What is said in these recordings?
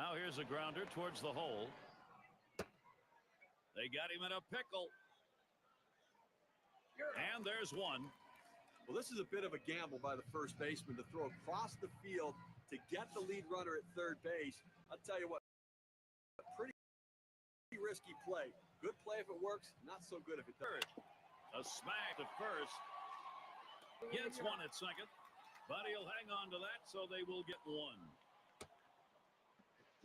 Now here's a grounder towards the hole. They got him in a pickle. And there's one. Well, this is a bit of a gamble by the first baseman to throw across the field to get the lead runner at third base. I'll tell you what, a pretty risky play. Good play if it works, not so good if it doesn't. A smack to first. Gets one at second, but he'll hang on to that, so they will get one.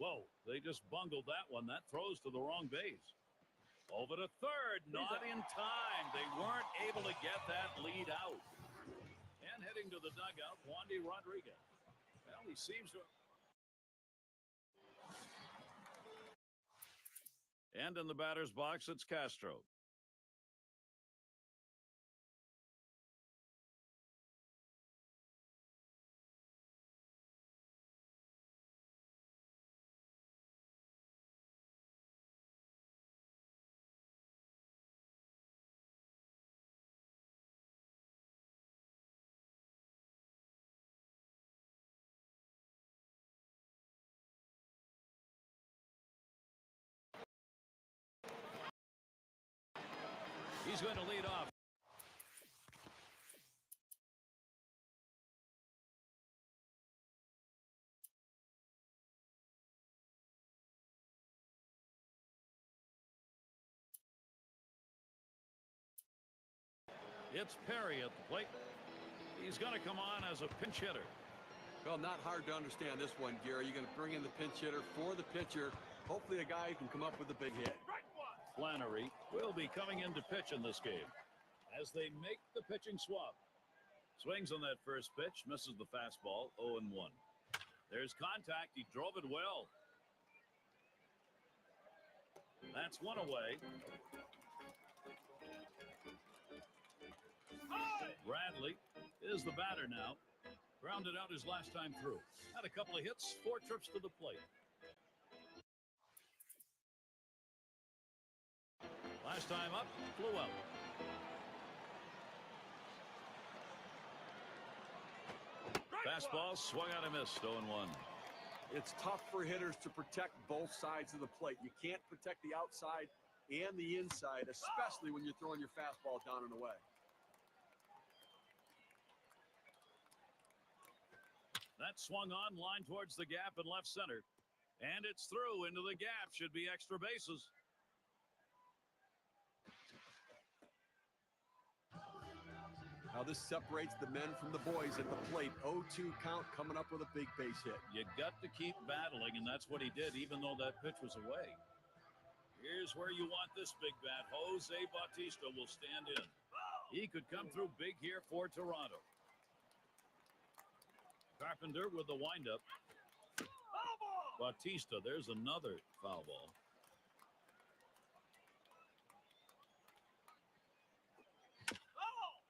Whoa, they just bungled that one. That throws to the wrong base. Over to third, not in time. They weren't able to get that lead out. And heading to the dugout, Wandy Rodriguez. Well, he seems to... And in the batter's box, it's Castro. He's going to lead off. It's Perry at the plate. He's going to come on as a pinch hitter. Well, not hard to understand this one, Gary. You're going to bring in the pinch hitter for the pitcher. Hopefully a guy who can come up with a big hit. Flannery will be coming in to pitch in this game as they make the pitching swap. Swings on that first pitch, misses the fastball, 0-1. There's contact. He drove it well. That's one away. Bradley is the batter now. Grounded out his last time through. Had a couple of hits, 4 trips to the plate. Last time up, flew out. Fastball swung out and missed, 0-1. It's tough for hitters to protect both sides of the plate. You can't protect the outside and the inside, especially when you're throwing your fastball down and away. That swung on, line towards the gap in left center. And it's through into the gap. Should be extra bases. Now this separates the men from the boys at the plate. 0-2 count, coming up with a big base hit. You got to keep battling, and that's what he did, even though that pitch was away. Here's where you want this big bat. Jose Bautista will stand in. He could come through big here for Toronto. Carpenter with the windup. Bautista, there's another foul ball.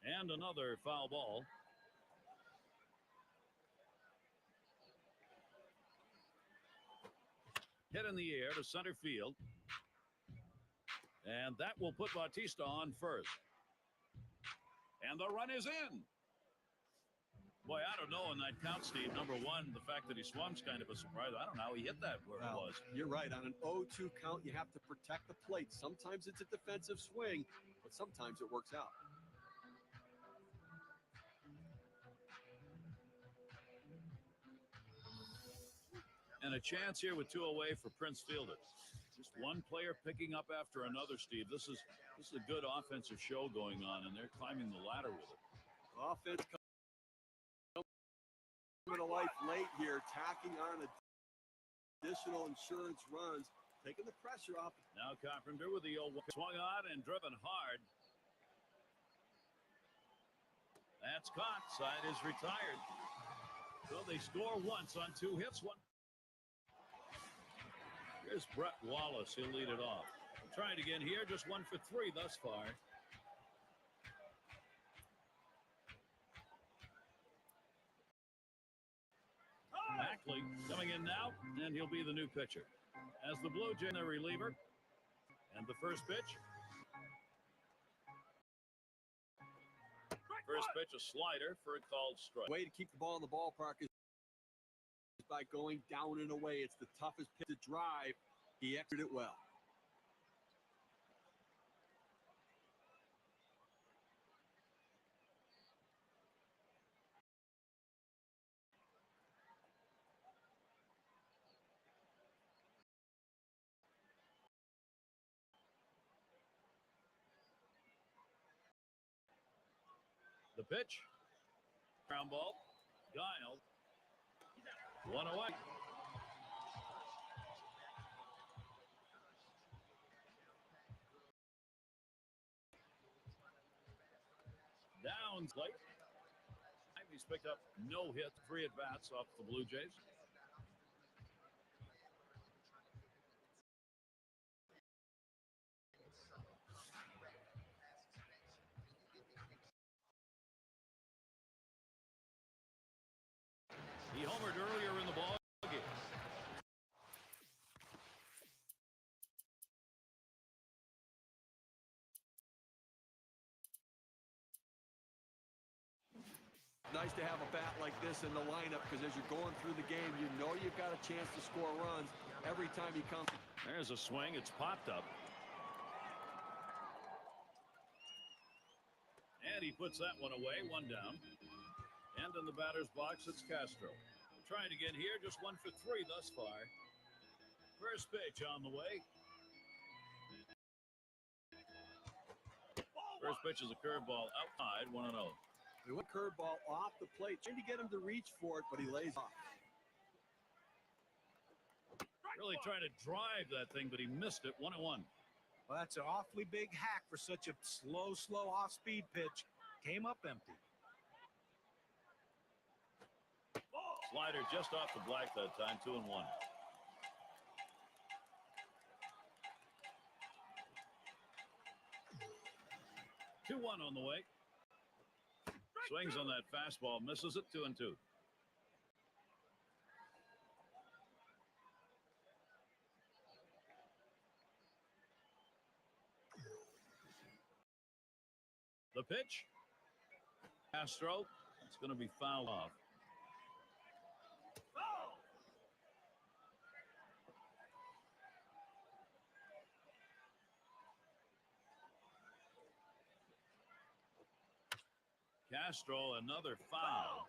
And another foul ball. Hit in the air to center field. And that will put Bautista on first. And the run is in. Boy, I don't know in that count, Steve. Number one, the fact that he swung's kind of a surprise. I don't know how he hit that where it was. You're right. On an 0-2 count, you have to protect the plate. Sometimes it's a defensive swing, but sometimes it works out. And a chance here with 2 away for Prince Fielder. Just one player picking up after another, Steve. This is a good offensive show going on, and they're climbing the ladder with it. Offense coming to life late here, tacking on additional insurance runs, taking the pressure off. Now Carpenter with the old swung on and driven hard. That's caught. Side is retired. So they score once on 2 hits. Here's Brett Wallace. He'll lead it off. Trying again here. Just 1 for 3 thus far. Ackley coming in now, and he'll be the new pitcher. As the Blue Jay, the reliever. And the first pitch. First pitch, a slider for a called strike. Way to keep the ball in the ballpark is by going down and away. It's the toughest pitch to drive. He executed it well. The pitch. Ground ball. Guile. One away. Downs late. He's picked up no hits, 3 at-bats off the Blue Jays. He homered earlier in the ball game. Nice to have a bat like this in the lineup because as you're going through the game, you know you've got a chance to score runs every time he comes. There's a swing. It's popped up. And he puts that one away, 1 down. And in the batter's box, it's Castro. Trying to get here, just 1 for 3 thus far. First pitch on the way. First pitch is a curveball outside, 1-0. He went curveball off the plate, trying to get him to reach for it, but he lays off. Really trying to drive that thing, but he missed it, 1-1. Well, that's an awfully big hack for such a slow off-speed pitch. Came up empty. Slider just off the black that time, 2-1. Two-1 on the way. Swings on that fastball, misses it, 2-2. The pitch. Castro. It's going to be fouled off. Castro, another foul.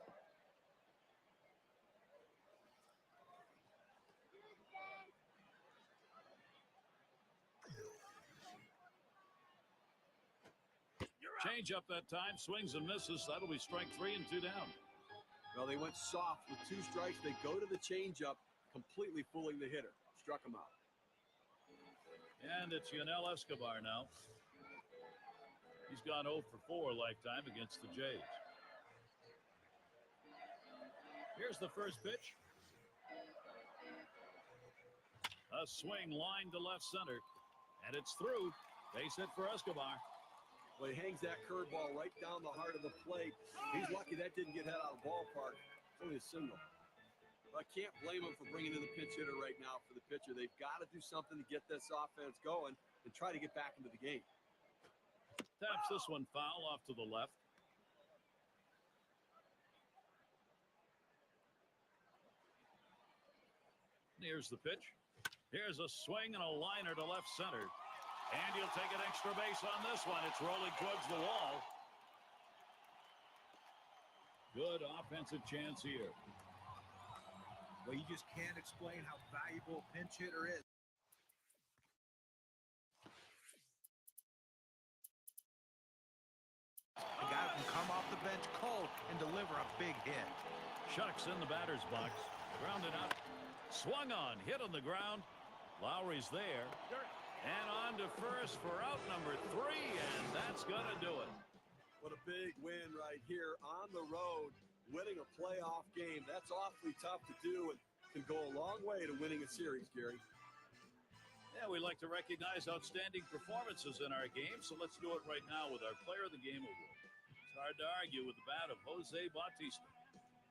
Change up that time, swings and misses. That'll be strike 3 and 2 down. Well, they went soft with 2 strikes. They go to the changeup, completely fooling the hitter. Struck him out. And it's Yunel Escobar now. He's gone 0 for 4 lifetime against the Jays. Here's the first pitch. A swing line to left center. And it's through. Base hit for Escobar. Well, he hangs that curveball right down the heart of the plate. He's lucky that didn't get hit out of the ballpark. It's only a single. But I can't blame him for bringing in the pinch hitter right now for the pitcher. They've got to do something to get this offense going and try to get back into the game. Taps this one foul off to the left. Here's the pitch. Here's a swing and a liner to left center. And you'll take an extra base on this one. It's rolling towards the wall. Good offensive chance here. Well, you just can't explain how valuable a pinch hitter is. A guy can come off the bench cold and deliver a big hit. Shucks in the batter's box. Grounded out. Swung on. Hit on the ground. Lowry's there. And on to first for out number 3. And that's going to do it. What a big win right here on the road. Winning a playoff game. That's awfully tough to do and can go a long way to winning a series, Gary. Yeah, we like to recognize outstanding performances in our game, so let's do it right now with our Player of the Game award. It's hard to argue with the bat of Jose Bautista.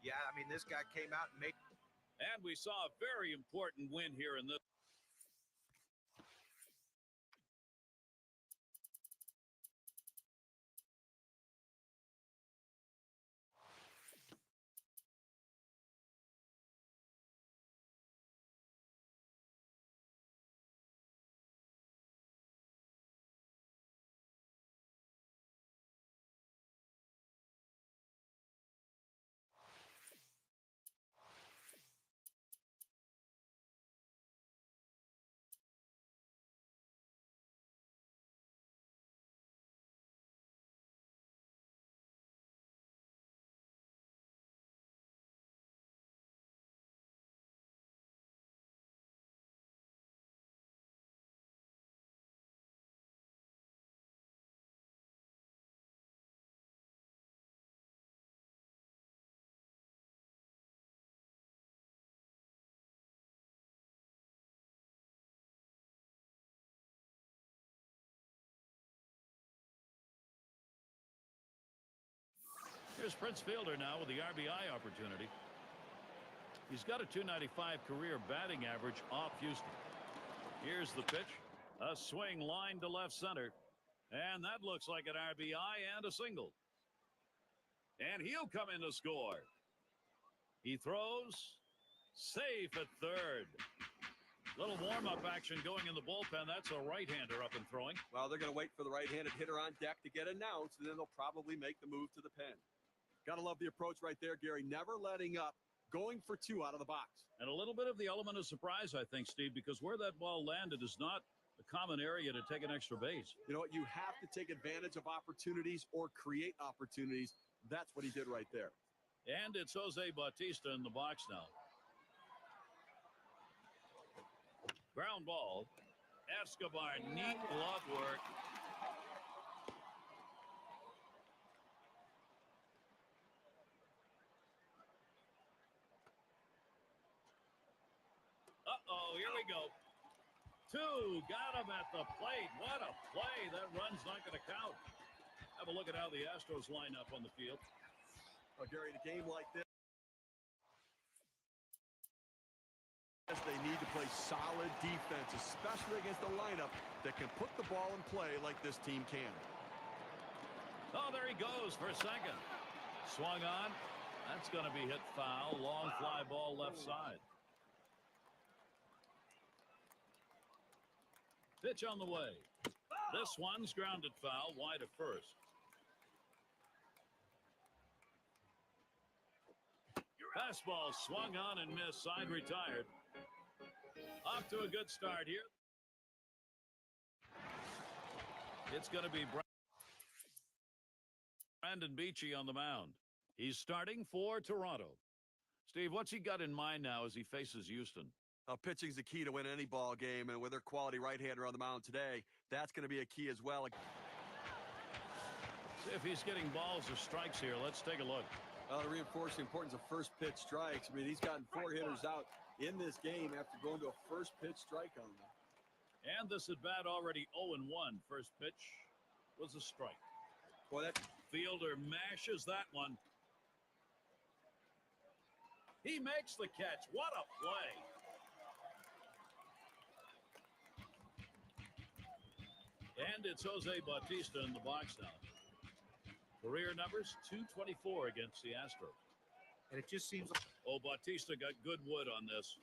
Yeah, I mean, this guy came out and made... And we saw a very important win here in this. Here's Prince Fielder now with the RBI opportunity. He's got a .295 career batting average off Houston. Here's the pitch. A swing line to left center. And that looks like an RBI and a single. And he'll come in to score. He throws. Safe at third. Little warm-up action going in the bullpen. That's a right-hander up and throwing. Well, they're going to wait for the right-handed hitter on deck to get announced, and then they'll probably make the move to the pen. Got to love the approach right there, Gary. Never letting up. Going for two out of the box. And a little bit of the element of surprise, I think, Steve, because where that ball landed is not a common area to take an extra base. You know what? You have to take advantage of opportunities or create opportunities. That's what he did right there. And it's Jose Bautista in the box now. Ground ball. Escobar, neat glove work. Uh-oh, here we go. Two, got him at the plate. What a play. That run's not going to count. Have a look at how the Astros line up on the field. Oh, Gary, in a game like this, they need to play solid defense, especially against a lineup that can put the ball in play like this team can. Oh, there he goes for second. Swung on. That's going to be hit foul. Long fly ball left side. Pitch on the way. This one's grounded foul wide of first. Fastball swung on and missed. Side retired. Off to a good start here. It's going to be Brandon Beachy on the mound. He's starting for Toronto. Steve, what's he got in mind now as he faces Houston? Pitching's the key to win any ball game, and with their quality right-hander on the mound today, that's going to be a key as well. See if he's getting balls or strikes here. Let's take a look. To reinforce the importance of first pitch strikes. I mean, he's gotten 4 hitters out in this game after going to a first pitch strike on them. And this at bat already 0-1. First pitch was a strike. Boy, that Fielder mashes that one. He makes the catch. What a play. And it's Jose Bautista in the box now. Career numbers, 224 against the Astros. And it just seems like... Oh, Bautista got good wood on this.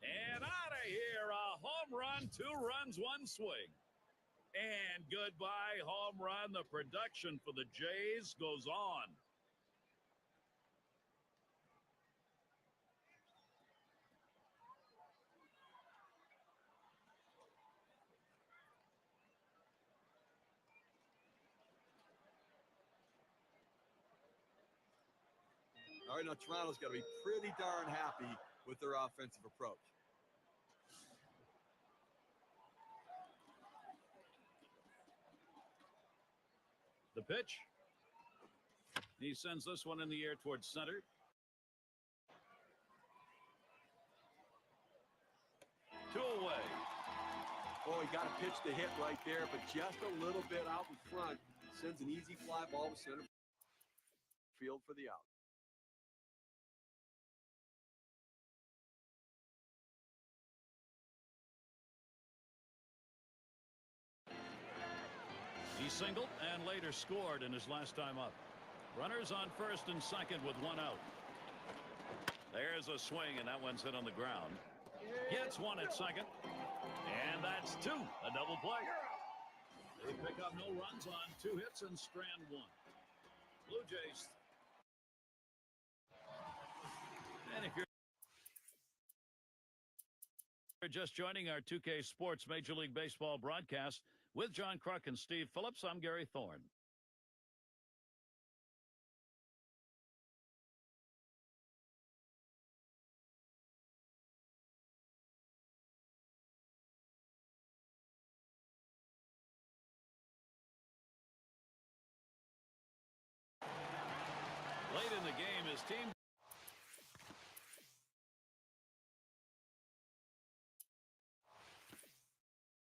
And out of here, a home run, 2 runs, 1 swing. And goodbye, home run. The production for the Jays goes on. All right, now Toronto's got to be pretty darn happy with their offensive approach. The pitch. He sends this one in the air towards center. Two away. Oh, he got a pitch to hit right there, but just a little bit out in front. Sends an easy fly ball to center field for the out. He singled and later scored in his last time up. Runners on first and second with 1 out. There's a swing, and that one's hit on the ground. Gets 1 at second. And that's 2. A double play. They pick up no runs on 2 hits and strand 1. Blue Jays. And if you're just joining our 2K Sports Major League Baseball broadcast with John Kruk and Steve Phillips, I'm Gary Thorne. Late in the game, his team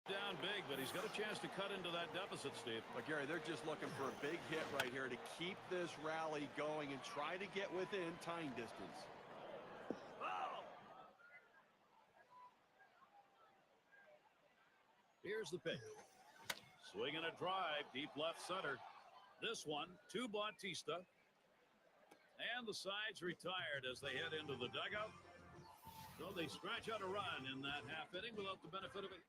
down big, but he's got a chance to cut into that deficit, Steve. But, Gary, they're just looking for a big hit right here to keep this rally going and try to get within tying distance. Here's the pitch. Swinging a drive, deep left center. This one to Bautista. And the side's retired as they head into the dugout. So they scratch out a run in that half inning without the benefit of it.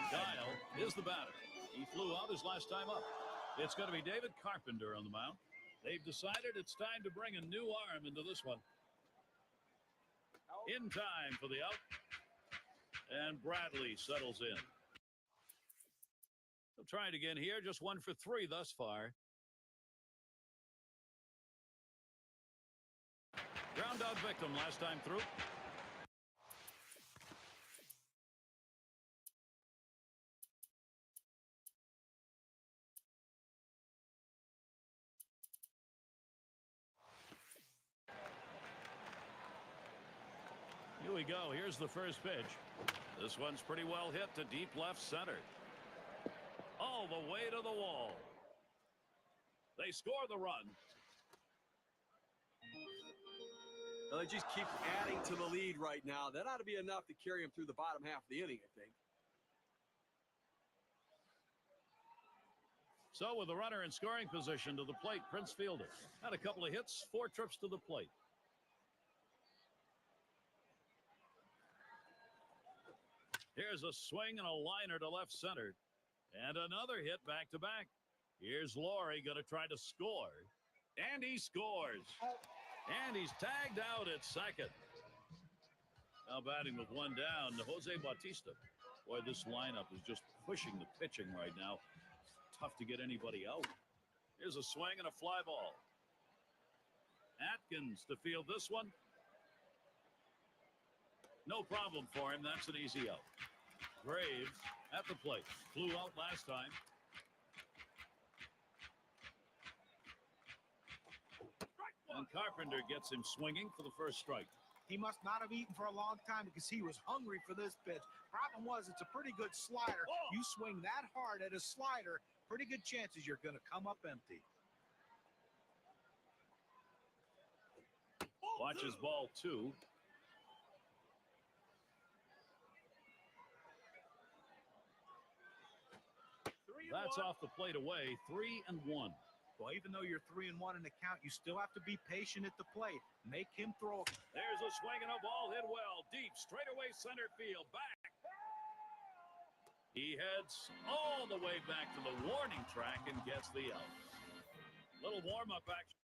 Kyle is the batter. He flew out his last time up. It's going to be David Carpenter on the mound. They've decided it's time to bring a new arm into this one. In time for the out. And Bradley settles in. They'll try it again here. Just 1 for 3 thus far. Ground out victim last time through. Here we go. Here's the first pitch. This one's pretty well hit to deep left center. All the way to the wall. They score the run. Well, they just keep adding to the lead right now. That ought to be enough to carry them through the bottom half of the inning, I think. So with the runner in scoring position to the plate, Prince Fielder had a couple of hits, 4 trips to the plate. Here's a swing and a liner to left center. And another hit back-to-back. Here's Laurie going to try to score. And he scores. And he's tagged out at second. Now batting with 1 down, Jose Bautista. Boy, this lineup is just pushing the pitching right now. Tough to get anybody out. Here's a swing and a fly ball. Atkins to field this one. No problem for him. That's an easy out. Graves at the plate. Flew out last time. And Carpenter gets him swinging for the first strike. He must not have eaten for a long time because he was hungry for this pitch. Problem was, it's a pretty good slider. You swing that hard at a slider, pretty good chances you're going to come up empty. Watches ball 2. That's off the plate away. 3-1. Well, even though you're 3-1 in the count, you still have to be patient at the plate. Make him throw. There's a swing and a ball hit well. Deep, straightaway center field. Back. He heads all the way back to the warning track and gets the out. Little warm-up action.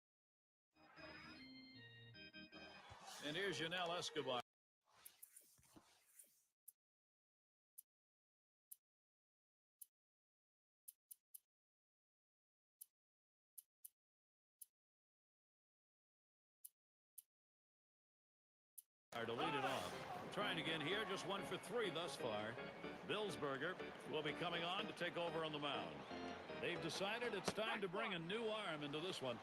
And here's Yunel Escobar. To lead it off. Trying again here, just 1 for 3 thus far. Billsberger will be coming on to take over on the mound. They've decided it's time to bring a new arm into this one.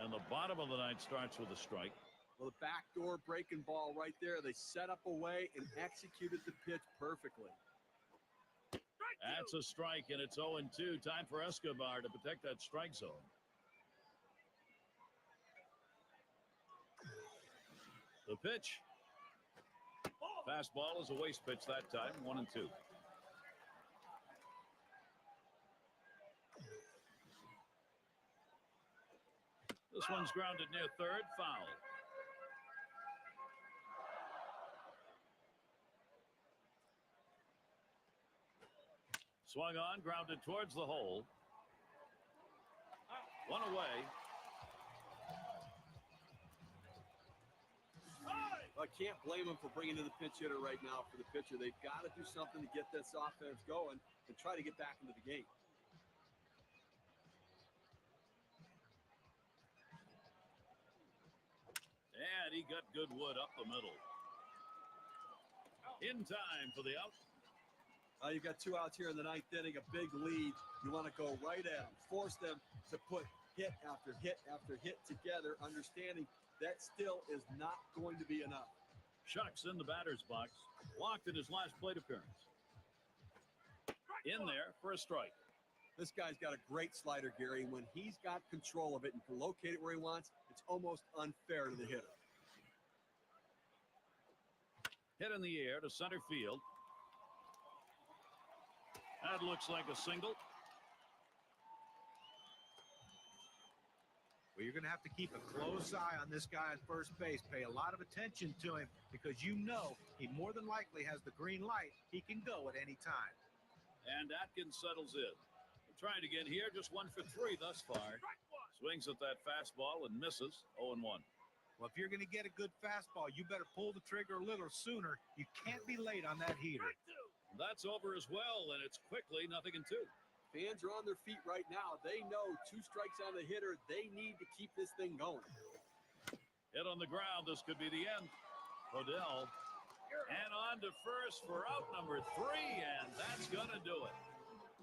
And the bottom of the ninth starts with a strike. Well, the backdoor breaking ball right there. They set up a way and executed the pitch perfectly. That's a strike, and it's 0-2. Time for Escobar to protect that strike zone. The pitch. Fastball is a waste pitch that time. 1-2. This one's grounded near third. Foul. Swung on, grounded towards the hole. 1 away. I can't blame them for bringing in the pinch hitter right now for the pitcher. They've got to do something to get this offense going and try to get back into the game. And he got good wood up the middle. In time for the out. You've got 2 outs here in the ninth inning, a big lead. You want to go right at them, force them to put hit after hit after hit together, understanding that still is not going to be enough. Shucks in the batter's box. Walked in his last plate appearance. In there for a strike. This guy's got a great slider, Gary. When he's got control of it and can locate it where he wants, it's almost unfair to the hitter. Hit in the air to center field. That looks like a single. Well, you're going to have to keep a close eye on this guy at first base. Pay a lot of attention to him because you know he more than likely has the green light. He can go at any time. And Atkins settles in. Trying again here, just 1 for 3 thus far. Swings at that fastball and misses. 0-1. Well, if you're going to get a good fastball, you better pull the trigger a little sooner. You can't be late on that heater. That's over as well, and it's quickly 0-2. Fans are on their feet right now. They know 2 strikes on the hitter. They need to keep this thing going. Hit on the ground. This could be the end. Odell. And on to first for out number 3, and that's going to do it.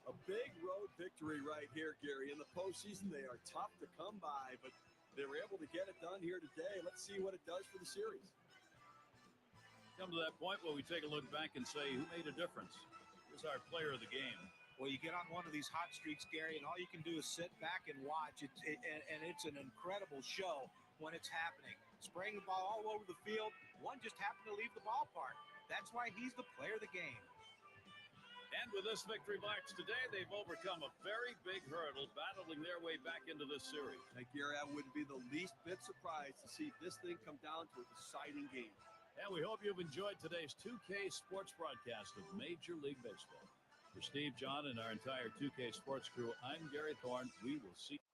A big road victory right here, Gary. In the postseason, they are tough to come by, but they were able to get it done here today. Let's see what it does for the series. Come to that point where we take a look back and say, who made a difference? Who's our player of the game? Well, you get on one of these hot streaks, Gary, and all you can do is sit back and watch. And it's an incredible show when it's happening. Spraying the ball all over the field. One just happened to leave the ballpark. That's why he's the player of the game. And with this victory box today, they've overcome a very big hurdle, battling their way back into this series. Hey, Gary, I wouldn't be the least bit surprised to see this thing come down to a deciding game. And we hope you've enjoyed today's 2K sports broadcast of Major League Baseball. For Steve, John, and our entire 2K sports crew, I'm Gary Thorne. We will see you.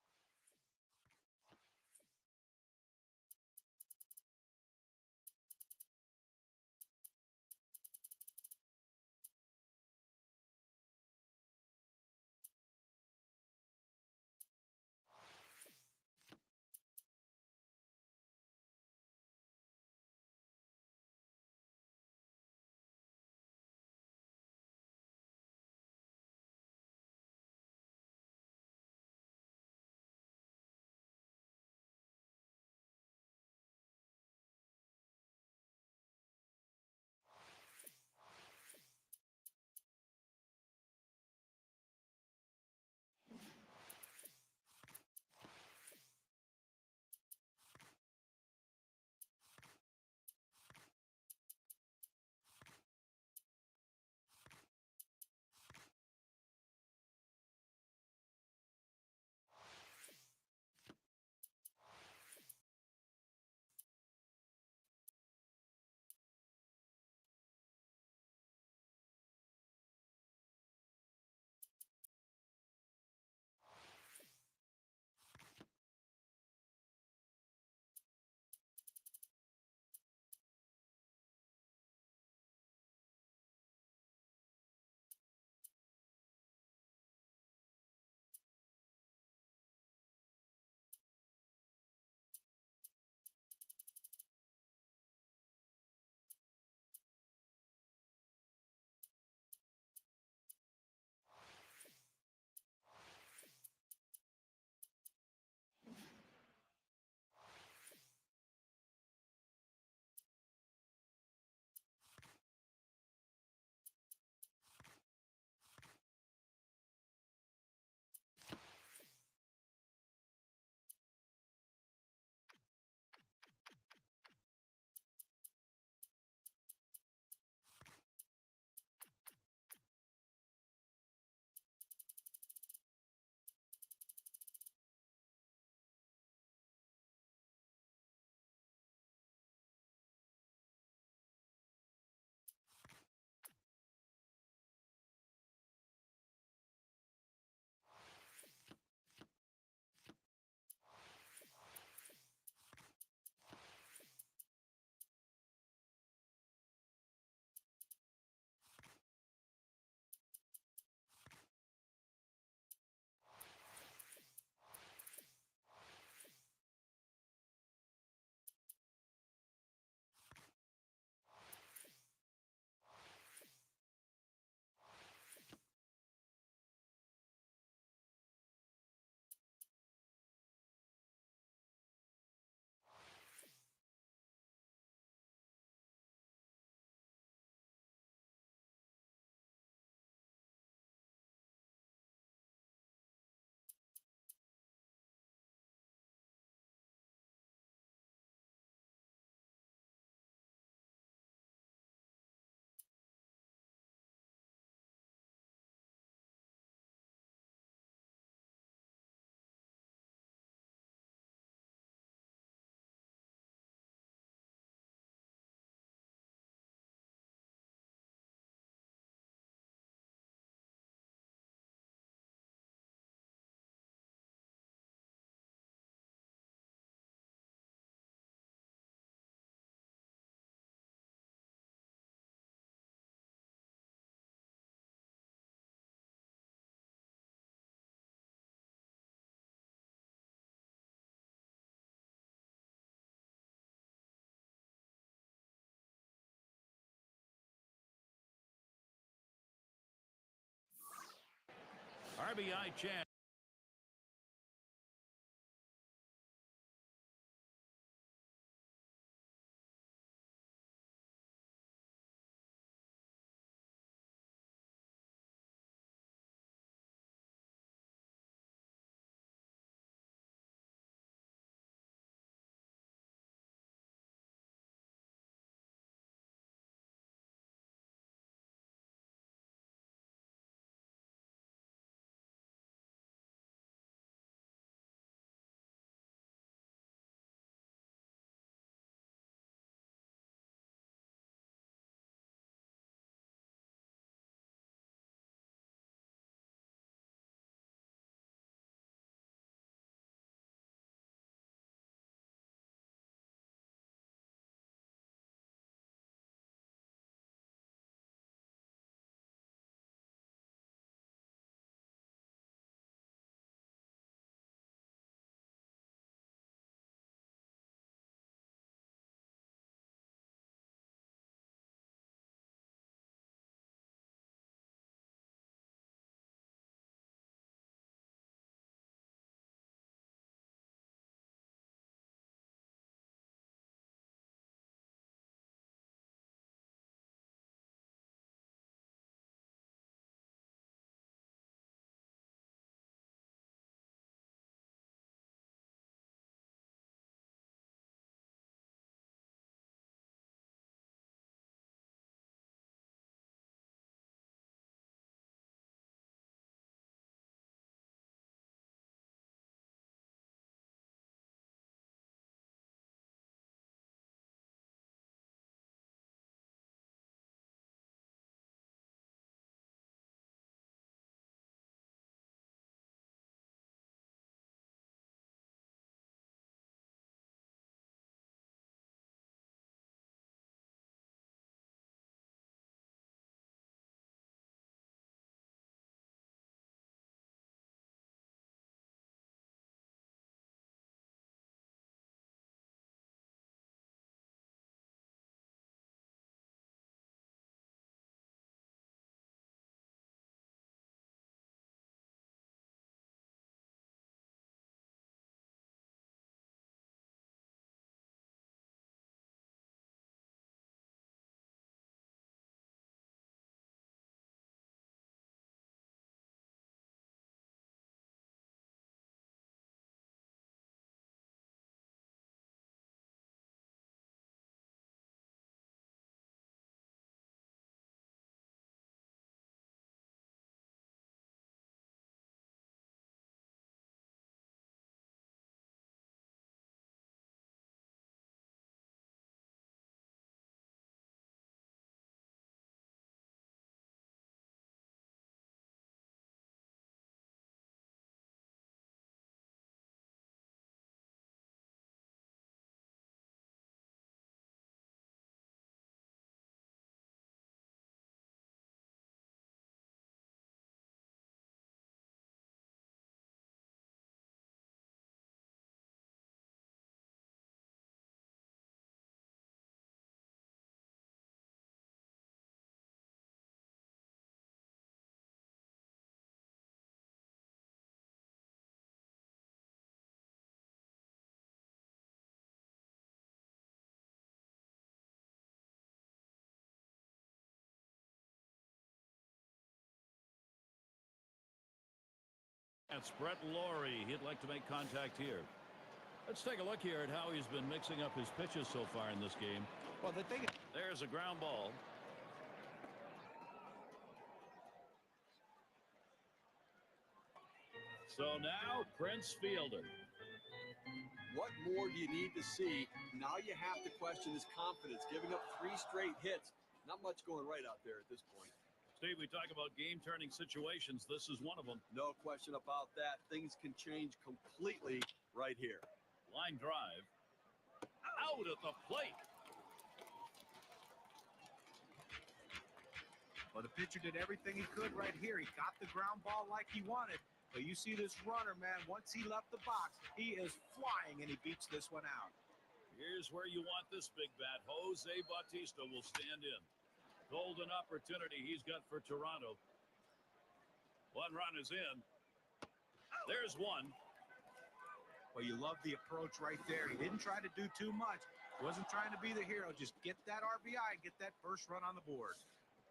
RBI chance. That's Brett Laurie. He'd like to make contact here. Let's take a look here at how he's been mixing up his pitches so far in this game. Well, the thing. There's a ground ball. So now Prince fielding. What more do you need to see? Now you have to question his confidence. Giving up 3 straight hits. Not much going right out there at this point. Steve, we talk about game-turning situations. This is one of them. No question about that. Things can change completely right here. Line drive. Out at the plate. Well, the pitcher did everything he could right here. He got the ground ball like he wanted. But you see this runner, man, once he left the box, he is flying, and he beats this one out. Here's where you want this big bat. Jose Bautista will stand in. Golden opportunity he's got for Toronto. 1 run is in. There's one. Well, you love the approach right there. He didn't try to do too much. Wasn't trying to be the hero. Just get that RBI, get that first run on the board.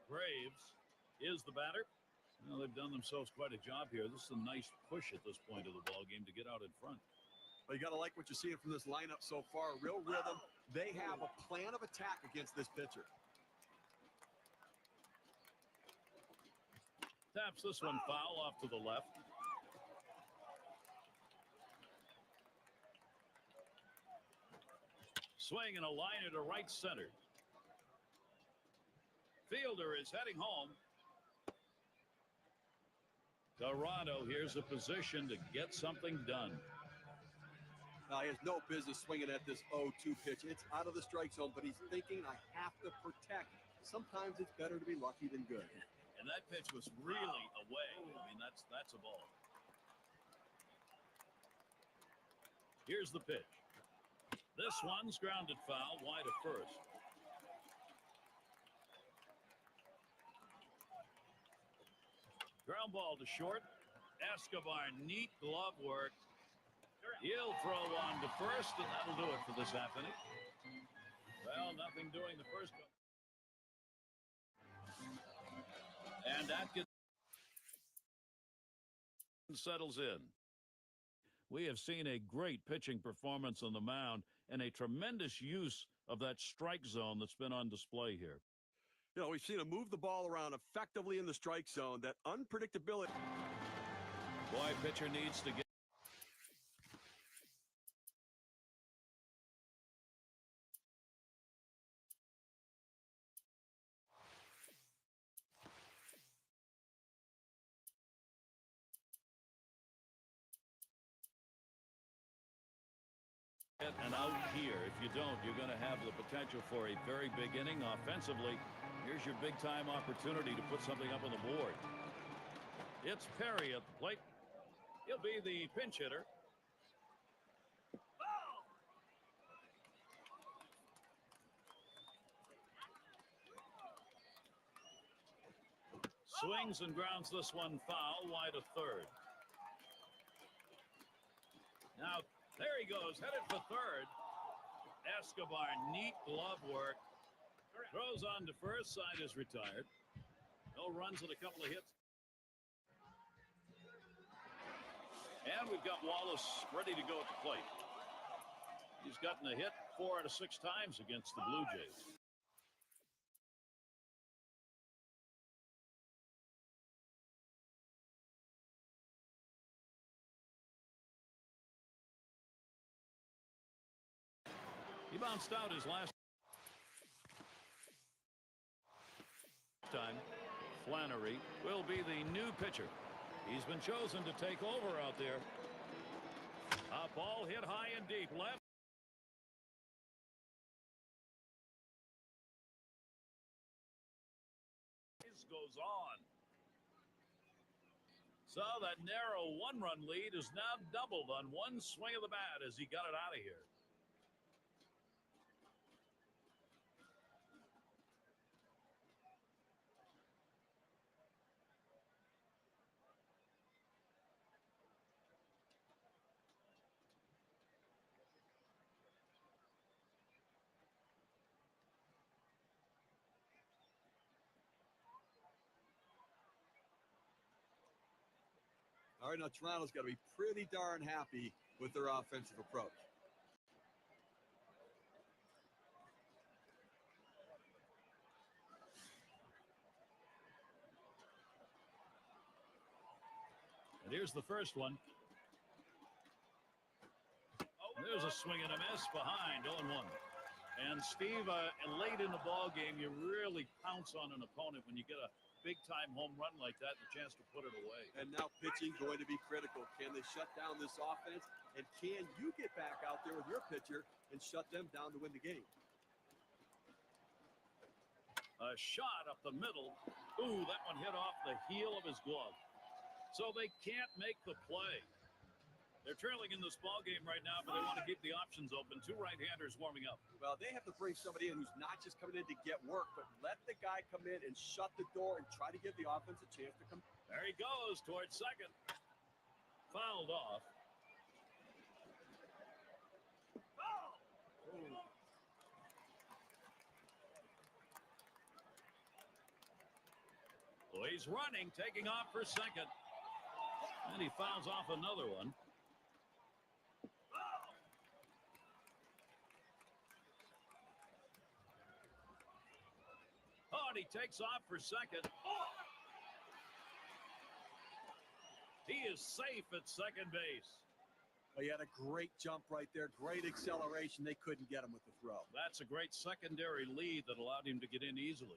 Graves is the batter. Well, they've done themselves quite a job here. This is a nice push at this point of the ball game to get out in front. Well, you got to like what you're seeing from this lineup so far. Real rhythm. They have a plan of attack against this pitcher. Taps this one foul off to the left. Swing and a liner to right center. Fielder is heading home. Toronto, here's a position to get something done. He has no business swinging at this 0-2 pitch. It's out of the strike zone, but he's thinking, I have to protect. Sometimes it's better to be lucky than good. And that pitch was really away. I mean, that's a ball. Here's the pitch. This one's grounded foul wide of first. Ground ball to short. Escobar, neat glove work. He'll throw on to first, and that'll do it for this half inning. Well, nothing doing the first one. And Atkins settles in. We have seen a great pitching performance on the mound and a tremendous use of that strike zone that's been on display here. You know, we've seen him move the ball around effectively in the strike zone. That unpredictability. Boy, pitcher needs to get. And out here. If you don't, you're going to have the potential for a very big inning offensively. Here's your big-time opportunity to put something up on the board. It's Perry at the plate. He'll be the pinch hitter. Swings and grounds this one foul wide of third. Now, there he goes, headed for third. Escobar, neat glove work. Throws on to first, side is retired. No runs and a couple of hits. And we've got Wallace ready to go at the plate. He's gotten a hit 4 out of 6 times against the Blue Jays. He bounced out his last time. Flannery will be the new pitcher. He's been chosen to take over out there. A ball hit high and deep left. Goes on. So that narrow 1-run lead is now doubled on one swing of the bat as he got it out of here. All right, now Toronto's got to be pretty darn happy with their offensive approach. And here's the first one. There's a swing and a miss behind, 0-1. And Steve, late in the ball game, you really pounce on an opponent when you get a big-time home run like that, the chance to put it away. And now pitching going to be critical. Can they shut down this offense? And can you get back out there with your pitcher and shut them down to win the game? A shot up the middle. Ooh, that one hit off the heel of his glove. So they can't make the play. They're trailing in this ball game right now, but they want to keep the options open. 2 right-handers warming up. Well, they have to bring somebody in who's not just coming in to get work, but let the guy come in and shut the door and try to give the offense a chance to come. There he goes towards second. Fouled off. So he's running, taking off for second. And he fouls off another one. Oh, and he takes off for second. He is safe at second base. Well, he had a great jump right there, great acceleration. They couldn't get him with the throw. That's a great secondary lead that allowed him to get in easily.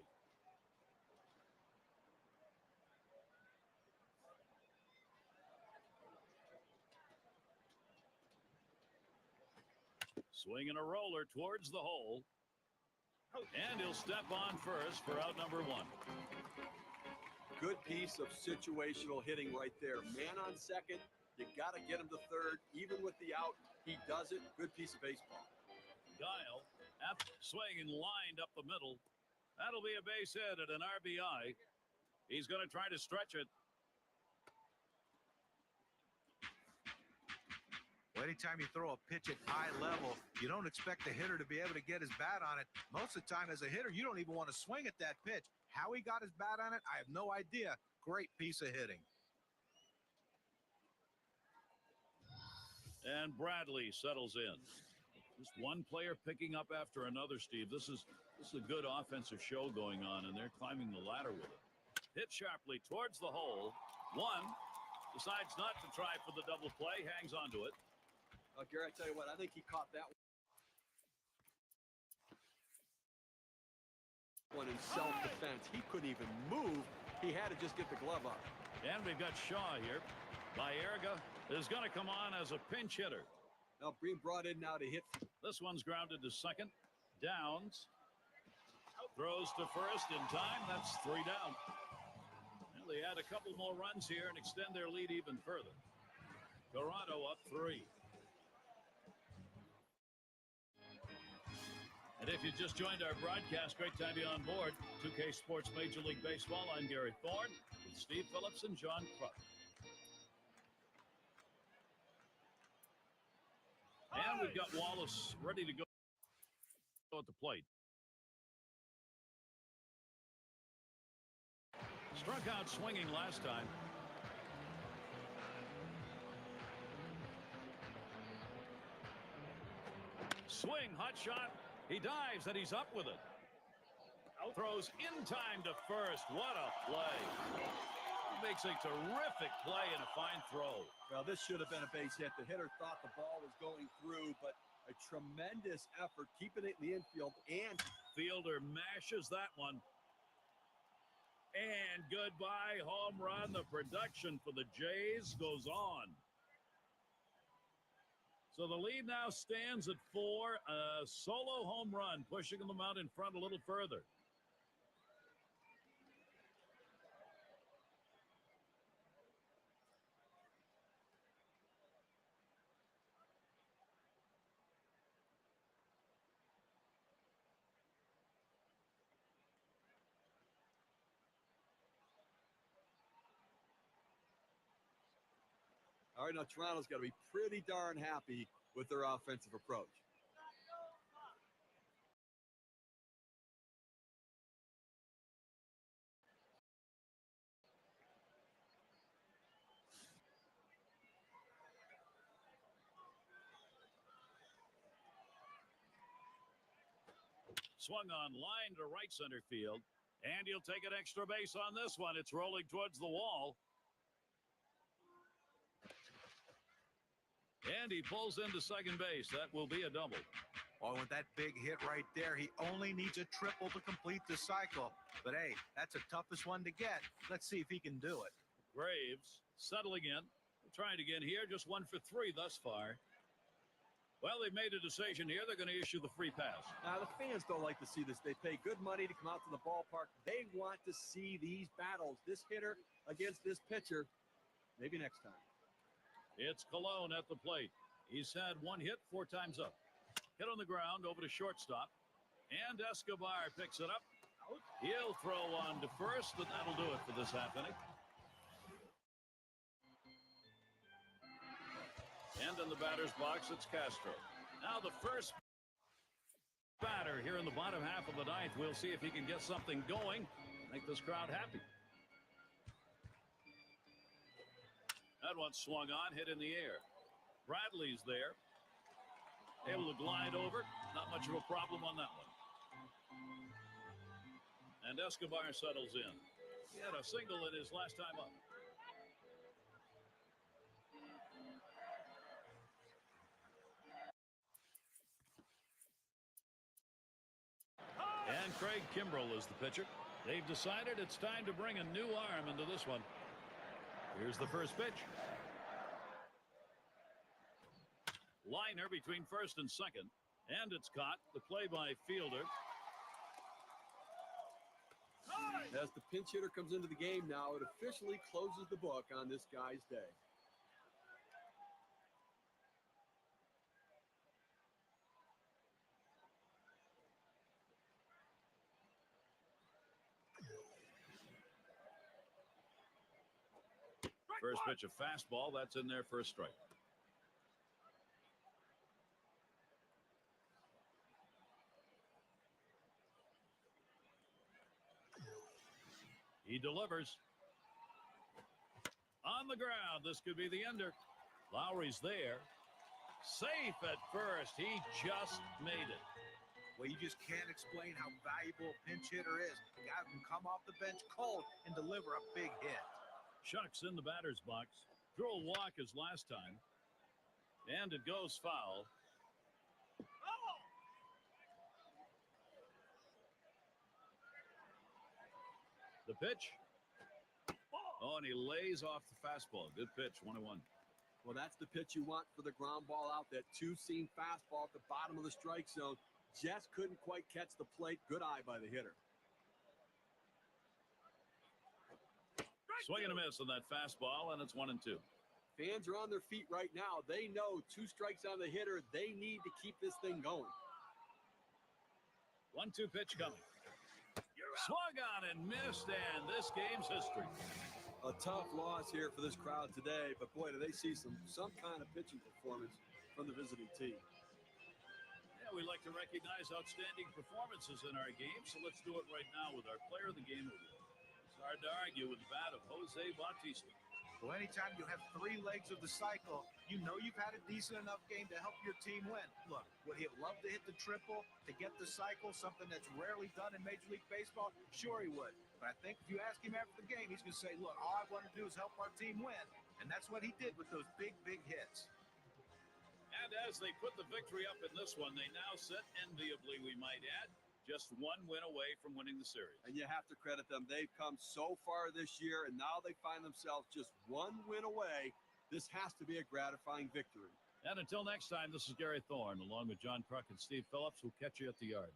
Swinging a roller towards the hole. And he'll step on first for out number one. Good piece of situational hitting right there. Man on second, you got to get him to third. Even with the out, he does it. Good piece of baseball. Guile, swinging lined up the middle. That'll be a base hit at an RBI. He's going to try to stretch it. Well, anytime you throw a pitch at eye level, you don't expect the hitter to be able to get his bat on it. Most of the time, as a hitter, you don't even want to swing at that pitch. How he got his bat on it, I have no idea. Great piece of hitting. And Bradley settles in. Just one player picking up after another, Steve. This is a good offensive show going on, and they're climbing the ladder with it. Hit sharply towards the hole. One decides not to try for the double play, hangs onto it. Gary, I tell you what, I think he caught that one in self-defense. He couldn't even move. He had to just get the glove up. And we've got Shaw here. Baerga is going to come on as a pinch hitter. Now being brought in now to hit. This one's grounded to second. Downs. Throws to first in time. That's 3 down. Well, they add a couple more runs here and extend their lead even further. Toronto up 3. And if you just joined our broadcast, great time to be on board. 2K Sports Major League Baseball. I'm Gary Thorne with Steve Phillips and John Kruk. And we've got Wallace ready to go at the plate. Struck out swinging last time. Swing, hot shot. He dives and he's up with it. Throws in time to first. What a play. Makes a terrific play and a fine throw. Well, this should have been a base hit. The hitter thought the ball was going through, but a tremendous effort keeping it in the infield. And fielder mashes that one. And goodbye, home run. The production for the Jays goes on. So the lead now stands at 4. A solo home run, pushing them out in front a little further. all right, now Toronto's got to be pretty darn happy with their offensive approach. Swung on line to right center field. And he'll take an extra base on this one. It's rolling towards the wall. And he pulls into second base. That will be a double. Oh, with that big hit right there, he only needs a triple to complete the cycle. But, hey, that's the toughest one to get. Let's see if he can do it. Graves settling in. Trying again here. Just 1 for 3 thus far. Well, they've made a decision here. They're going to issue the free pass. Now, the fans don't like to see this. They pay good money to come out to the ballpark. They want to see these battles. This hitter against this pitcher. Maybe next time. It's Colon at the plate. He's had 1 hit 4 times up. Hit on the ground over to shortstop. And Escobar picks it up. He'll throw on to first, and that'll do it for this half inning. And in the batter's box, it's Castro. Now the first batter here in the bottom half of the ninth. We'll see if he can get something going, make this crowd happy. That one swung on, hit in the air. Bradley's there. Able to glide over. Not much of a problem on that one. And Escobar settles in. He had a single in his last time up. And Craig Kimbrell is the pitcher. They've decided it's time to bring a new arm into this one. Here's the first pitch. Liner between first and second. And it's caught. The play by fielder. As the pinch hitter comes into the game now, it officially closes the book on this guy's day. First pitch, a fastball. That's in there for a strike. He delivers. On the ground. This could be the ender. Lowry's there. Safe at first. He just made it. Well, you just can't explain how valuable a pinch hitter is. A guy who can come off the bench cold and deliver a big hit. Shucks in the batter's box. Drew a walk as last time. And it goes foul. The pitch. Oh, and he lays off the fastball. Good pitch, 1-1. Well, that's the pitch you want for the ground ball out. That two-seam fastball at the bottom of the strike zone. Just couldn't quite catch the plate. Good eye by the hitter. Swing and a miss on that fastball, and it's 1-2. Fans are on their feet right now. They know 2 strikes on the hitter. They need to keep this thing going. 1-2 pitch coming. Swung on and missed, and this game's history. A tough loss here for this crowd today, but boy, do they see some kind of pitching performance from the visiting team. Yeah, we like to recognize outstanding performances in our game, so let's do it right now with our Player of the Game award. It's hard to argue with the bat of Jose Bautista. Well, anytime you have 3 legs of the cycle, you know you've had a decent enough game to help your team win. Look, would he have loved to hit the triple to get the cycle, something that's rarely done in Major League Baseball? Sure he would. But I think if you ask him after the game, he's going to say, look, all I want to do is help our team win. And that's what he did with those big, big hits. And as they put the victory up in this one, they now sit enviably, we might add, just 1 win away from winning the series. And you have to credit them. They've come so far this year, and now they find themselves just 1 win away. This has to be a gratifying victory. And until next time, this is Gary Thorne, along with John Kruk and Steve Phillips. We'll catch you at the yard.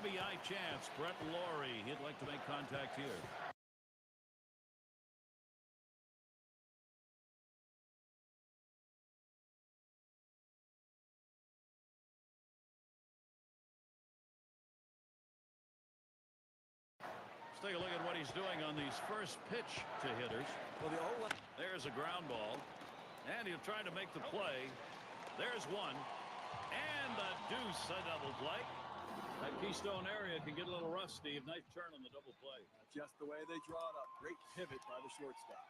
RBI chance. Brett Laurie, he'd like to make contact here. Let's take a look at what he's doing on these first pitch to hitters. Well, there's a ground ball, and he'll try to make the play. There's one, and a deuce, a double play. That Keystone area can get a little rough, Steve. Nice turn on the double play. Just the way they draw it up. Great pivot by the shortstop.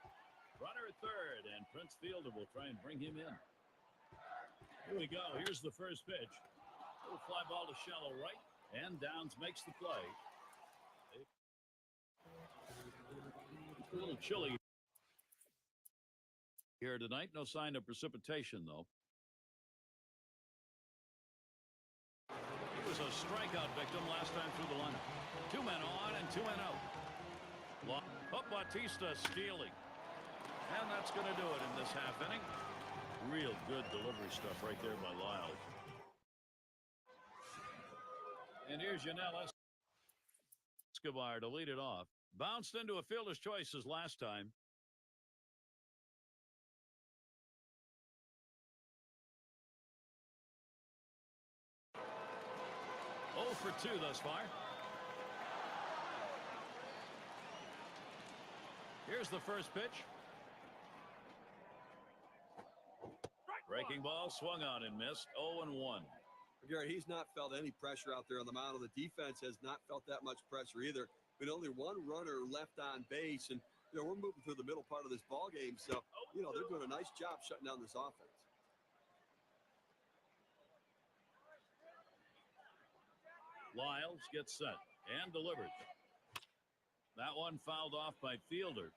Runner at third, and Prince Fielder will try and bring him in. Here we go. Here's the first pitch. Little fly ball to shallow right, and Downs makes the play. A little chilly here tonight. No sign of precipitation, though. He was a strikeout victim last time through the lineup. 2 men on and 2 men out. Up Bautista stealing. And that's going to do it in this half inning. Real good delivery stuff right there by Lyles. And here's Yanel Escobar to lead it off. Bounced into a fielder's choice as last time. For 2 thus far. Here's the first pitch. Breaking ball swung on and missed. 0-1. Gary, he's not felt any pressure out there on the mound. The defense has not felt that much pressure either. With only 1 runner left on base, and we're moving through the middle part of this ball game, so they're doing a nice job shutting down this offense. Lyles gets set and delivers. That one fouled off by Fielder.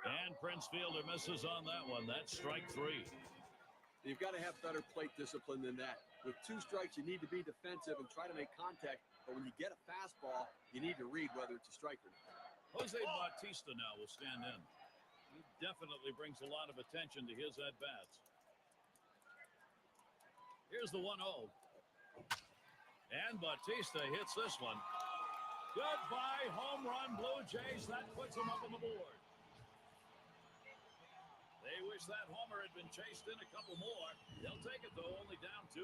And Prince Fielder misses on that one. That's strike 3. You've got to have better plate discipline than that. With 2 strikes, you need to be defensive and try to make contact. But when you get a fastball, you need to read whether it's a strike or not. Jose Bautista now will stand in. He definitely brings a lot of attention to his at-bats. Here's the 1-0. And Bautista hits this one. Goodbye, home run, Blue Jays. That puts them up on the board. They wish that homer had been chased in a couple more. They'll take it, though, only down 2.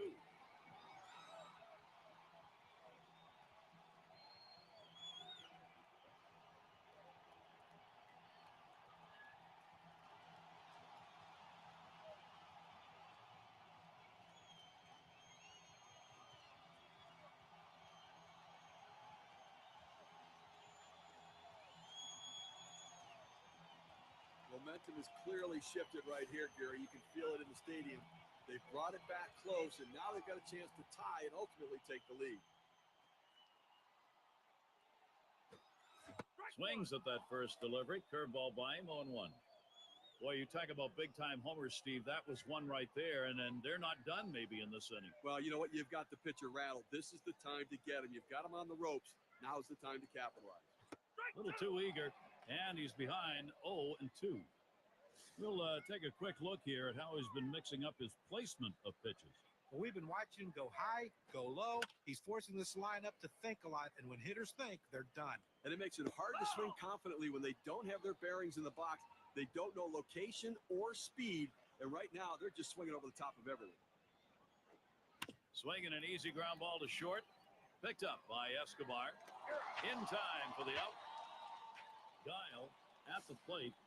Momentum is clearly shifted right here, Gary. You can feel it in the stadium. They've brought it back close, and now they've got a chance to tie and ultimately take the lead. Swings at that first delivery. Curveball by him, 0-1. Boy, you talk about big-time homers, Steve. That was one right there, and then they're not done maybe in this inning. Well, you know what? You've got the pitcher rattled. This is the time to get him. You've got him on the ropes. Now's the time to capitalize. A little too eager, and he's behind 0-2. We'll take a quick look here at how he's been mixing up his placement of pitches. Well, we've been watching him go high, go low. He's forcing this lineup to think a lot, and when hitters think, they're done. And it makes it hard to swing confidently when they don't have their bearings in the box. They don't know location or speed, and right now they're just swinging over the top of everything. Swinging an easy ground ball to short. Picked up by Escobar. In time for the out. Guile at the plate.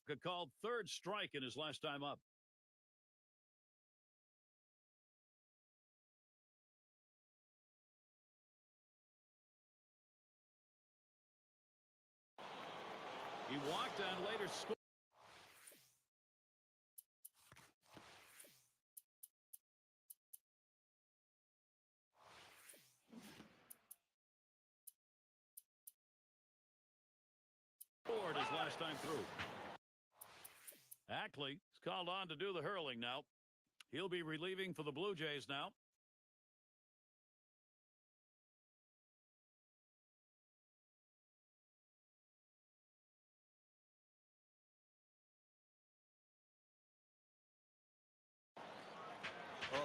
Took a called 3rd strike in his last time up. He walked and later scored. Scored his last time through. Ackley is called on to do the hurling now. He'll be relieving for the Blue Jays now.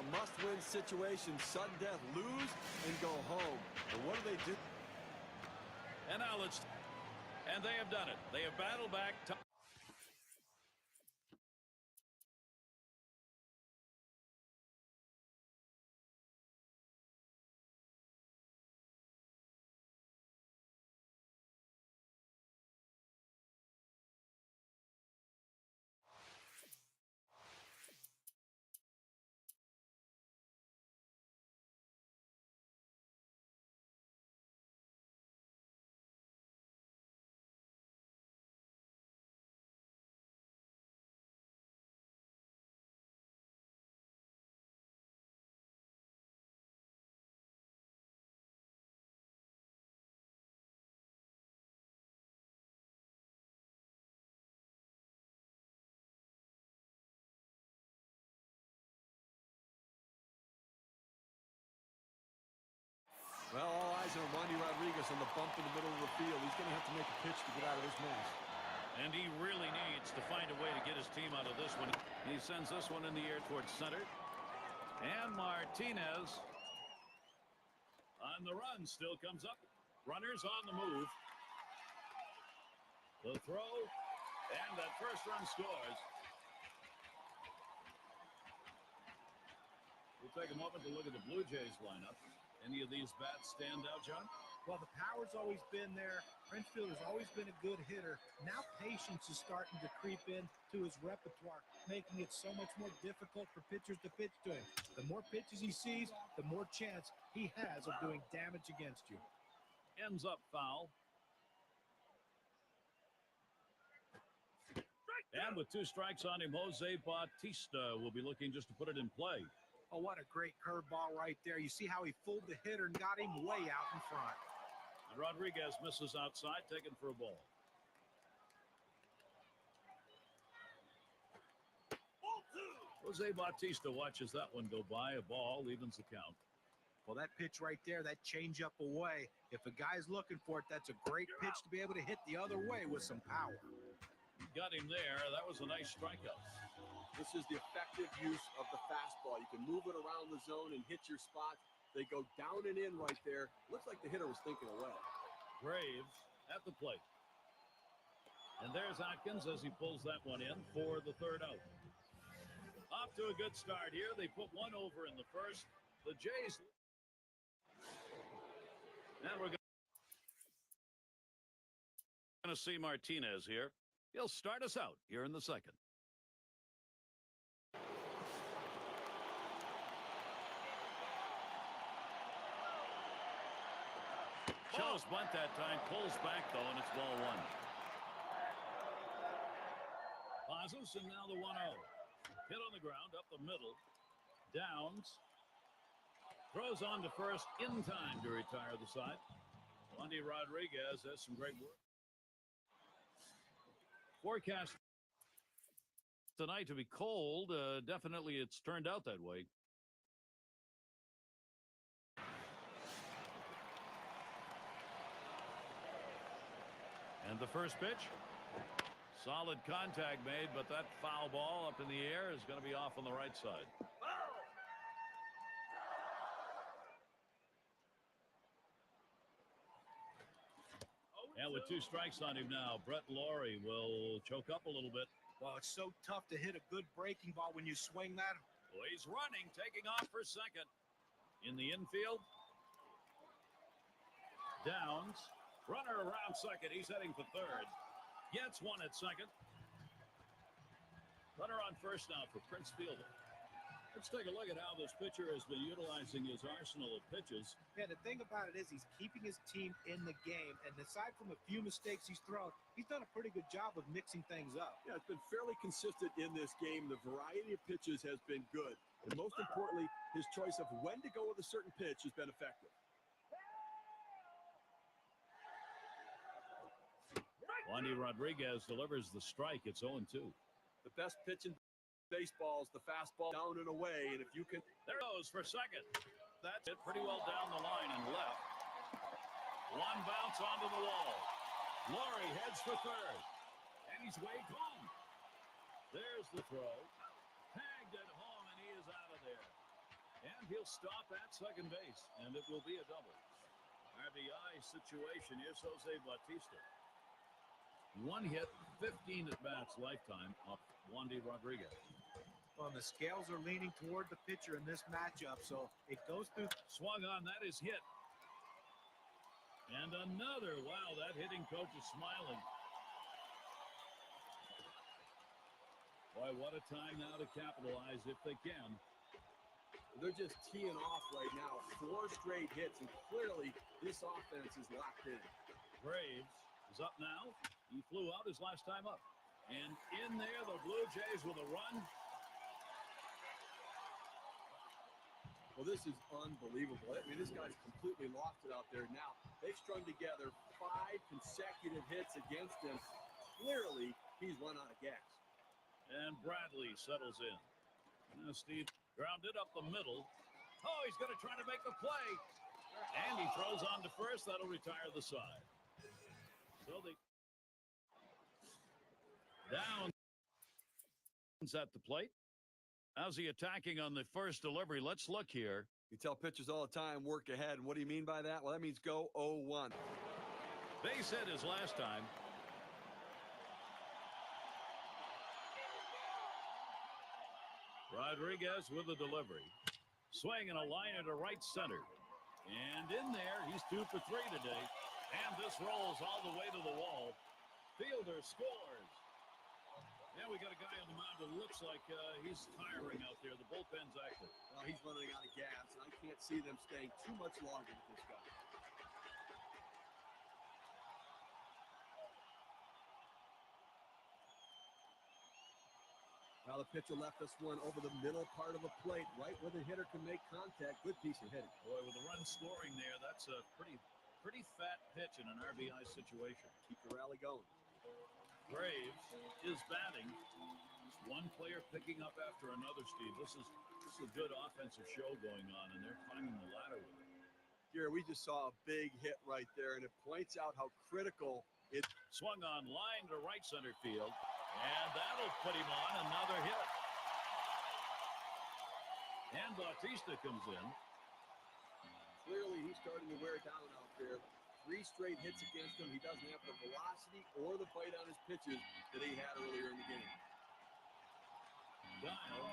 a must-win situation. Sudden death, lose and go home. And what do they do? And now and they have done it. They have battled back. Well, all eyes are on Wandy Rodriguez on the bump in the middle of the field. He's going to have to make a pitch to get out of this mess. And he really needs to find a way to get his team out of this one. He sends this one in the air towards center. And Martinez on the run still comes up. Runners on the move. The throw. And that first run scores. We'll take a moment to look at the Blue Jays lineup. Any of these bats stand out, John? Well, the power's always been there. Frenchfield has always been a good hitter. Now patience is starting to creep into his repertoire, making it so much more difficult for pitchers to pitch to him. The more pitches he sees, the more chance he has of doing damage against you. Ends up foul. And with 2 strikes on him, Jose Bautista will be looking just to put it in play. Oh, what a great curveball right there. You see how he fooled the hitter and got him way out in front. And Rodriguez misses outside, taken for a ball. Jose Bautista watches that one go by. A ball evens the count. Well, that pitch right there, that changeup away, if a guy's looking for it, that's a great pitch to be able to hit the other way with some power. Got him there. That was a nice strikeout. This is the effective use of the fastball. You can move it around the zone and hit your spots. They go down and in right there. Looks like the hitter was thinking away. Graves at the plate. And there's Atkins as he pulls that one in for the third out. Off to a good start here. They put one over in the first. The Jays. And we're going to see Martinez here. He'll start us out here in the second. Shows bunt that time, pulls back though, and it's ball 1. Pazos, and now the 1-0. Hit on the ground, up the middle. Downs. Throws on to first in time to retire the side. Wandy Rodriguez has some great work. Forecast tonight to be cold. Definitely it's turned out that way. And the first pitch, solid contact made, but that foul ball up in the air is going to be off on the right side. And with 2 strikes on him now, Brett Laurie will choke up a little bit. Well, it's so tough to hit a good breaking ball when you swing that. Well, he's running, taking off for second. In the infield. Downs. Runner around second. He's heading for third. Gets one at second. Runner on first now for Prince Fielder. Let's take a look at how this pitcher has been utilizing his arsenal of pitches. Yeah, the thing about it is he's keeping his team in the game. And aside from a few mistakes he's thrown, he's done a pretty good job of mixing things up. Yeah, it's been fairly consistent in this game. The variety of pitches has been good. And most importantly, his choice of when to go with a certain pitch has been effective. Wandy Rodriguez delivers the strike. It's 0-2. The best pitch in baseball is the fastball down and away, and if you can... There goes for second. That's it, pretty well down the line and left. One bounce onto the wall. Laurie heads for third. And he's way home. There's the throw. Tagged at home, and he is out of there. And he'll stop at second base, and it will be a double. RBI situation. Here's Jose Bautista. One hit, 15 at-bats lifetime of Wandy Rodriguez. Well, the scales are leaning toward the pitcher in this matchup, so it goes through. Swung on, that is hit. And another. Wow, that hitting coach is smiling. Boy, what a time now to capitalize if they can. They're just teeing off right now. 4 straight hits, and clearly this offense is locked in. Braves is up now. He flew out his last time up. And in there, the Blue Jays with a run. Well, this is unbelievable. I mean, this guy's completely lost it out there now. They've strung together 5 consecutive hits against him. Clearly, he's run out of gas. And Bradley settles in. Now Steve grounded up the middle. Oh, he's going to try to make the play. And he throws on to first. That'll retire the side. So they down at the plate. How's he attacking on the first delivery? Let's look here. You tell pitchers all the time, work ahead. And what do you mean by that? Well, that means go 0-1. Base hit his last time. Rodriguez with the delivery. Swing and a liner to right center. And in there, he's 2 for 3 today. And this rolls all the way to the wall. Fielder scores. Yeah, we got a guy on the mound that looks like he's tiring out there. The bullpen's active. Well, he's running out of gas, and I can't see them staying too much longer with this guy. Now the pitcher left us one over the middle part of the plate, right where the hitter can make contact. Good piece of hitting. Boy, with the run scoring there, that's a pretty fat pitch in an RBI situation. Keep the rally going. Braves is batting. One player picking up after another, Steve. This is a good offensive show going on, and they're climbing the ladder with it. Gary, we just saw a big hit right there, and it points out how critical it. Swung on line to right center field, and that'll put him on another hit. And Bautista comes in. Clearly, he's starting to wear down out there. 3 straight hits against him. He doesn't have the velocity or the bite on his pitches that he had earlier in the game. Dial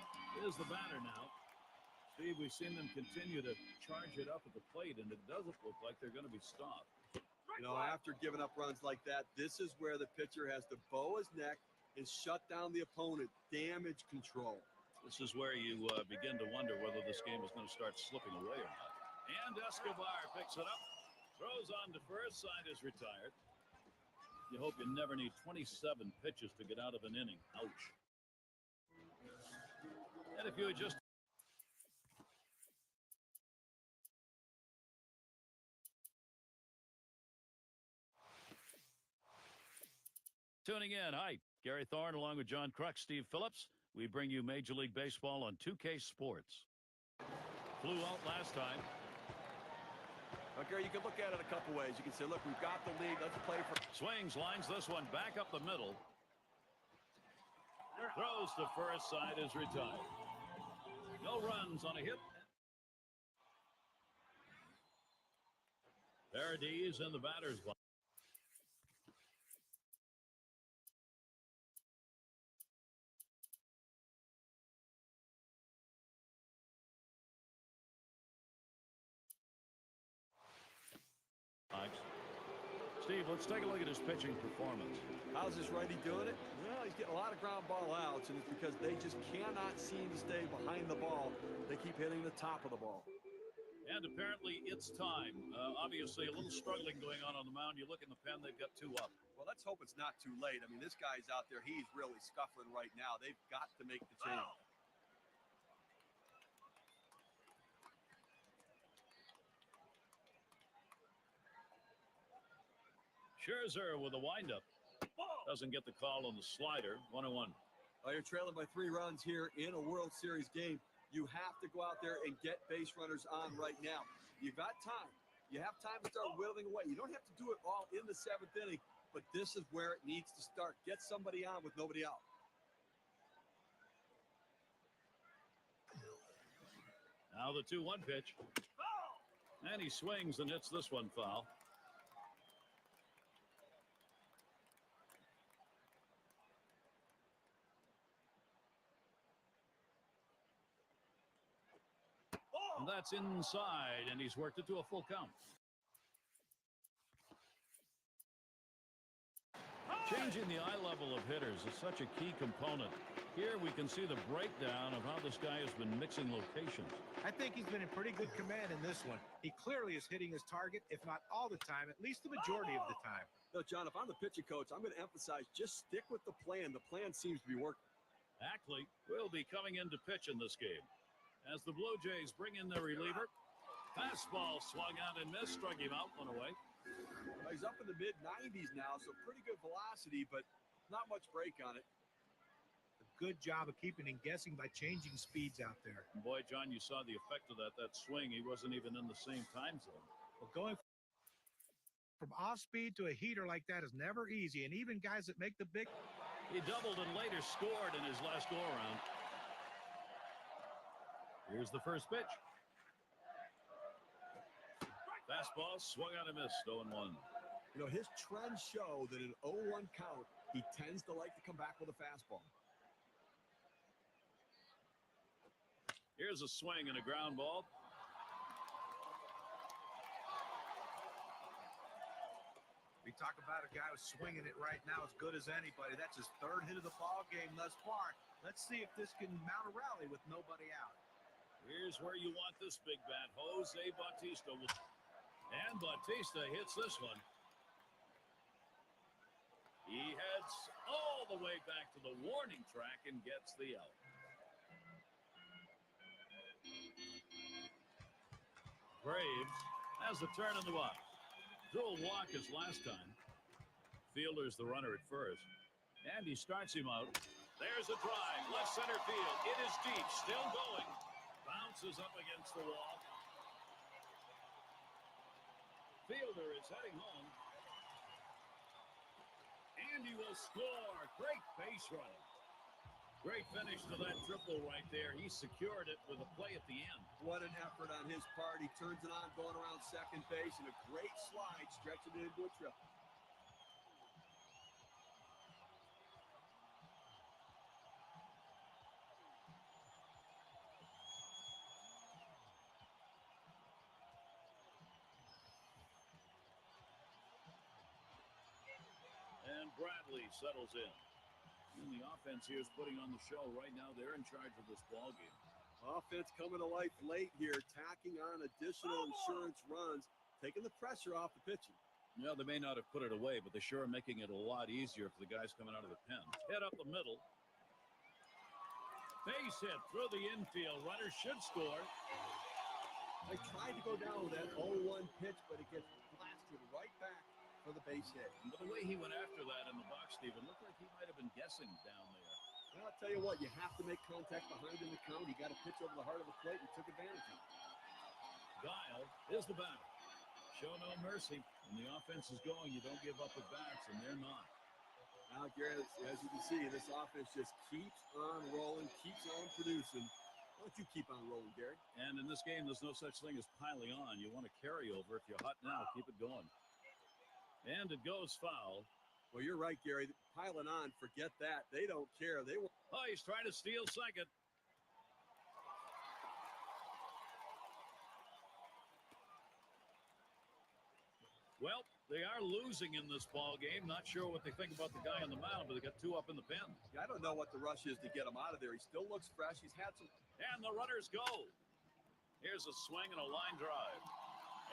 is the batter now. Steve, we've seen them continue to charge it up at the plate, and it doesn't look like they're going to be stopped. You know, after giving up runs like that, this is where the pitcher has to bow his neck and shut down the opponent. Damage control. This is where you begin to wonder whether this game is going to start slipping away or not. And Escobar picks it up. Throws on to first, side is retired. You hope you never need 27 pitches to get out of an inning. Ouch. And if you had just tuning in, hi, Gary Thorne along with John Kruk, Steve Phillips. We bring you Major League Baseball on 2K Sports. Flew out last time. Okay, you can look at it a couple ways. You can say, look, we've got the lead. Let's play for. Swings, lines this one back up the middle. Throws to first, side is retired. No runs on a hit. Paradis in the batter's box. Steve, let's take a look at his pitching performance. How's this righty doing it? Well, he's getting a lot of ground ball outs, and it's because they just cannot seem to stay behind the ball. They keep hitting the top of the ball. And apparently it's time. Obviously a little struggling going on the mound. You look in the pen, they've got 2 up. Well, let's hope it's not too late. I mean, this guy's out there. He's really scuffling right now. They've got to make the change. Wow. Scherzer with a windup. Doesn't get the call on the slider. 1-1. Well, you're trailing by 3 runs here in a World Series game. You have to go out there and get base runners on right now. You've got time. You have time to start whittling away. You don't have to do it all in the 7th inning, but this is where it needs to start. Get somebody on with nobody out. Now the 2-1 pitch. And he swings and hits this one foul. And that's inside, and he's worked it to a full count. Changing the eye level of hitters is such a key component. Here we can see the breakdown of how this guy has been mixing locations. I think he's been in pretty good command in this one. He clearly is hitting his target, if not all the time, at least the majority of the time. No, John, if I'm the pitching coach, I'm going to emphasize just stick with the plan. The plan seems to be working. Ackley will be coming in to pitch in this game. As the Blue Jays bring in their reliever, fastball swung out and missed, struck him out, one away. He's up in the mid-90s now, so pretty good velocity, but not much break on it. A good job of keeping him guessing by changing speeds out there. Boy, John, you saw the effect of that swing. He wasn't even in the same time zone. Well, going from off-speed to a heater like that is never easy, and even guys that make the big... He doubled and later scored in his last go-around. Here's the first pitch. Fastball swung out and missed, 0-1. You know, his trends show that in 0-1 count, he tends to like to come back with a fastball. Here's a swing and a ground ball. We talk about a guy who's swinging it right now as good as anybody. That's his third hit of the ball game thus far. Let's see if this can mount a rally with nobody out. Here's where you want this big bat. Jose Bautista. And Bautista hits this one. He heads all the way back to the warning track and gets the out. Graves has the turn in the box. Drew a walk as last time. Fielder's the runner at first. And he starts him out. There's a drive. Left center field. It is deep. Still going. Bounces up against the wall. Fielder is heading home. And he will score. Great base running. Great finish to that triple right there. He secured it with a play at the end. What an effort on his part. He turns it on going around second base, and a great slide stretching it into a triple. And Bradley settles in. And the offense here is putting on the show. Right now, they're in charge of this ball game. Offense coming to life late here, tacking on additional insurance runs, taking the pressure off the pitching. Yeah, they may not have put it away, but they sure are making it a lot easier for the guys coming out of the pen. Head up the middle. Base hit through the infield. Runner should score. They tried to go down with that 0-1 pitch, but it gets blasted right back for the base hit. But the way he went after that in the box, Stephen, looked like he might have been guessing down there. Well, I'll tell you what, you have to make contact behind in the count. He got a pitch over the heart of the plate and took advantage of it. Guile is the batter. Show no mercy. When the offense is going, you don't give up at bats, and they're not. Now, Gary, as you can see, this offense just keeps on rolling, keeps on producing. Why don't you keep on rolling, Gary? And in this game, there's no such thing as piling on. You want to carry over. If you're hot now, keep it going. And it goes foul. Well, you're right, Gary. Piling on, forget that. They don't care. They want. Oh, he's trying to steal second. Well, they are losing in this ball game. Not sure what they think about the guy on the mound, but they got two up in the pen. I don't know what the rush is to get him out of there. He still looks fresh. He's had some. And the runners go. Here's a swing and a line drive.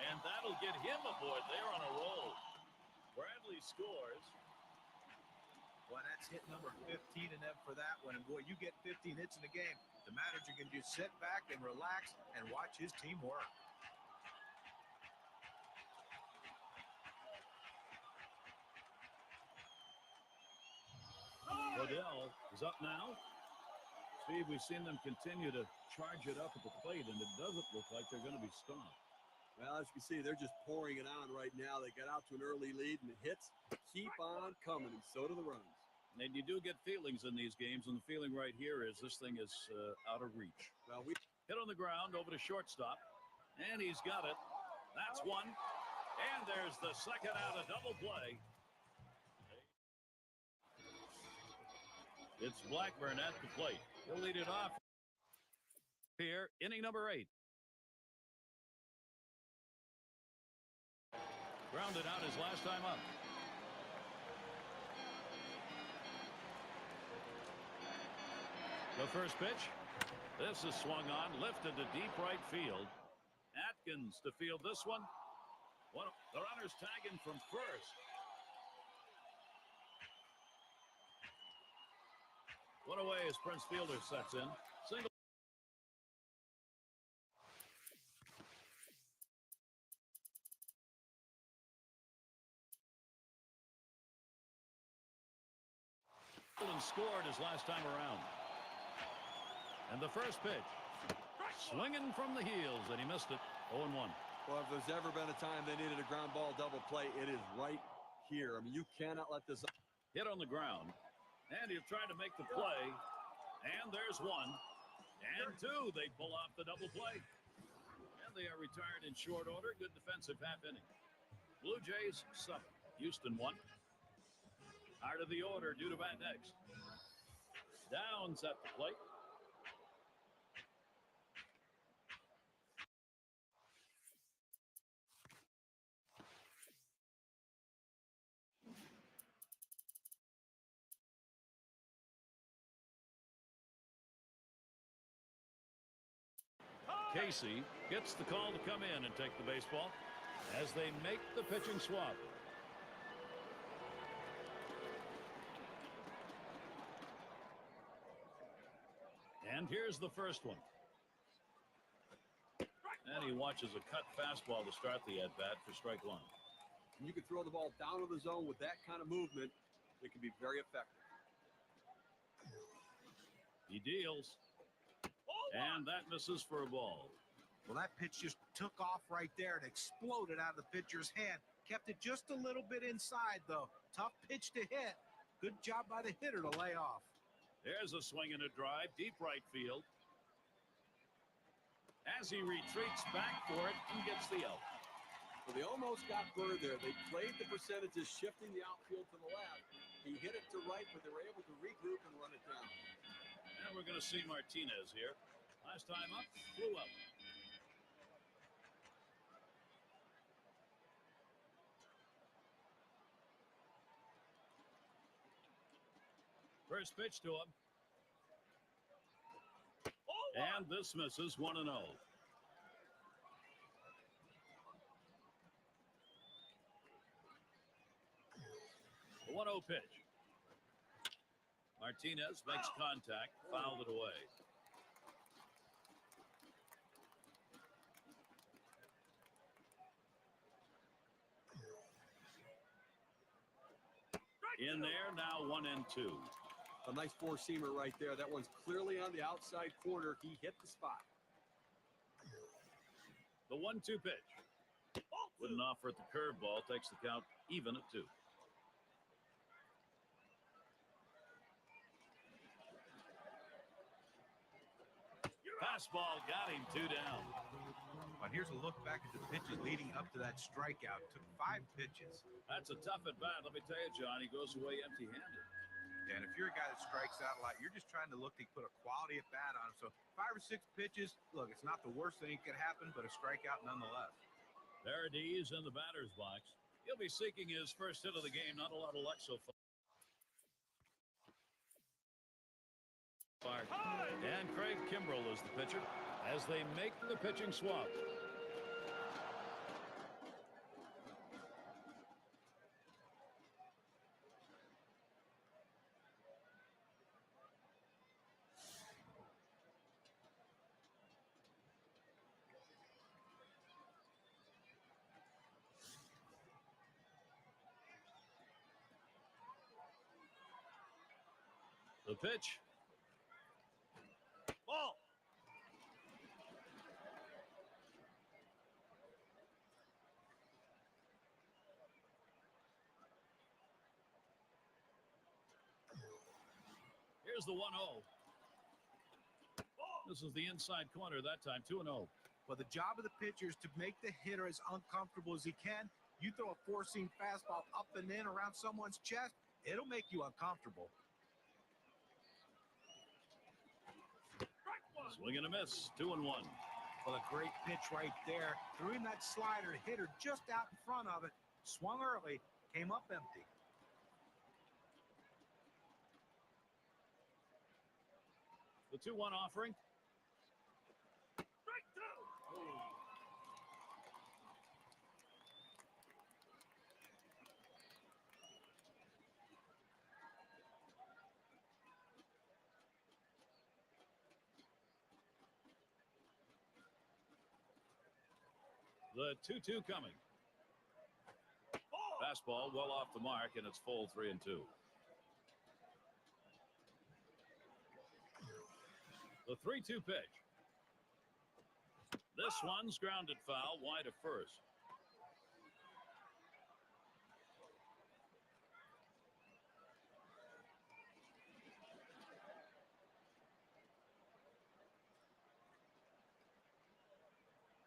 And that'll get him aboard. They're on a roll. Bradley scores. Boy, that's hit number 15 in them for that one. And boy, you get 15 hits in a game, the manager can just sit back and relax and watch his team work. Odell is up now. Steve, we've seen them continue to charge it up at the plate, and it doesn't look like they're going to be stopped. Well, as you can see, they're just pouring it on right now. They got out to an early lead, and the hits keep on coming, and so do the runs. And you do get feelings in these games, and the feeling right here is this thing is out of reach. Well, Hit on the ground over to shortstop. And he's got it. That's one. And there's the second out of double play. It's Blackburn at the plate. He'll lead it off here, inning number 8. Grounded out his last time up. The first pitch. This is swung on, lifted to deep right field. Atkins to field this one. The runner's tagging from first. One away as Prince Fielder sets in. Single. And scored his last time around. And the first pitch. Swinging from the heels, and he missed it. 0-1. Well, if there's ever been a time they needed a ground ball double play, it is right here. I mean, you cannot let this hit on the ground. And he'll try to make the play. And there's one. And two. They pull off the double play. And they are retired in short order. Good defensive half inning. Blue Jays 7. Houston 1. Heart of the order due to bat next. Downs at the plate. Casey gets the call to come in and take the baseball as they make the pitching swap. And here's the first one. And he watches a cut fastball to start the at-bat for strike one. You can throw the ball down to the zone with that kind of movement. It can be very effective. He deals. And that misses for a ball. Well, that pitch just took off right there and exploded out of the pitcher's hand. Kept it just a little bit inside, though. Tough pitch to hit. Good job by the hitter to lay off. There's a swing and a drive, deep right field. As he retreats back for it and gets the out. Well, they almost got Bird there. They played the percentages, shifting the outfield to the left. He hit it to right, but they were able to regroup and run it down. And we're going to see Martinez here. Last time up, flew up. First pitch to him. And this misses 1-0. The 1-0 pitch. Martinez makes contact, fouled it away. In there, now 1-2. A nice four-seamer right there. That one's clearly on the outside corner. He hit the spot. The 1-2 pitch. Wouldn't offer at the curveball. Takes the count even at 2. Fastball got him 2 down. But here's a look back at the pitches leading up to that strikeout. Took 5 pitches. That's a tough at bat. Let me tell you, John, he goes away empty-handed. And if you're a guy that strikes out a lot, you're just trying to look to put a quality at bat on him. So 5 or 6 pitches, look, it's not the worst thing that could happen, but a strikeout nonetheless. Paradis in the batter's box. He'll be seeking his first hit of the game. Not a lot of luck so far. And Craig Kimbrell is the pitcher as they make the pitching swap. The pitch. Ball. Here's the 1-0. This is the inside corner that time, 2-0. Well, the job of the pitcher is to make the hitter as uncomfortable as he can. You throw a four-seam fastball up and in around someone's chest, it'll make you uncomfortable. Swing and a miss, 2-1. Well, a great pitch right there. Threw in that slider, hit her just out in front of it. Swung early, came up empty. The 2-1 offering. The 2-2 coming. Fastball well off the mark, and it's full 3-2. The 3-2 pitch. This one's grounded foul wide of first.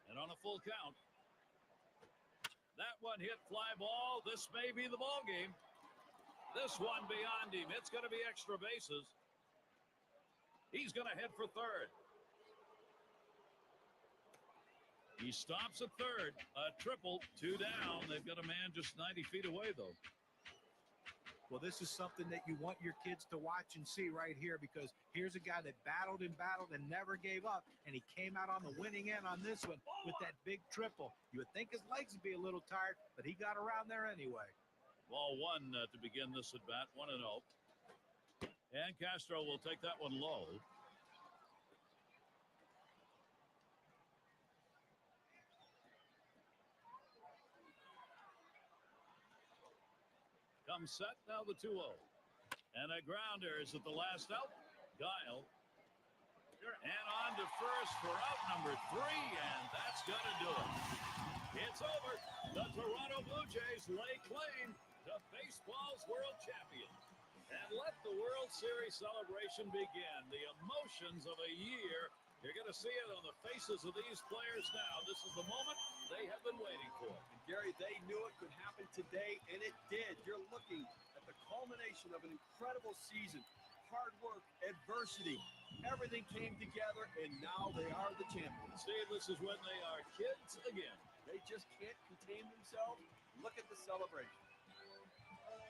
And on a full count. That one hit fly ball. This may be the ball game. This one beyond him. It's going to be extra bases. He's going to head for third. He stops at third. A triple, 2 down. They've got a man just 90 feet away, though. Well, this is something that you want your kids to watch and see right here, because here's a guy that battled and battled and never gave up, and he came out on the winning end on this one with that big triple. You would think his legs would be a little tired, but he got around there anyway. Ball one to begin this at bat, 1-0. And Castro will take that one low. Comes set, now the 2-0. And a grounder is at the last out. Guile. And on to first for out number 3, and that's going to do it. It's over. The Toronto Blue Jays lay claim to baseball's world champion. And let the World Series celebration begin. The emotions of a year. You're going to see it on the faces of these players now. This is the moment they have been waiting for. And Gary, they knew it could happen today, and it did. You're looking at the culmination of an incredible season. Hard work, adversity, everything came together, and now they are the champions. Steve, this is when they are kids again. They just can't contain themselves. Look at the celebration.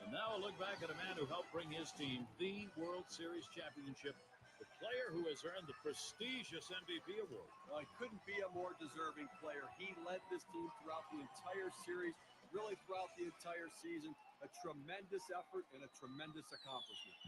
And now a look back at a man who helped bring his team the World Series championship. The player who has earned the prestigious MVP award. Well, he couldn't be a more deserving player. He led this team throughout the entire series, really throughout the entire season. A tremendous effort and a tremendous accomplishment.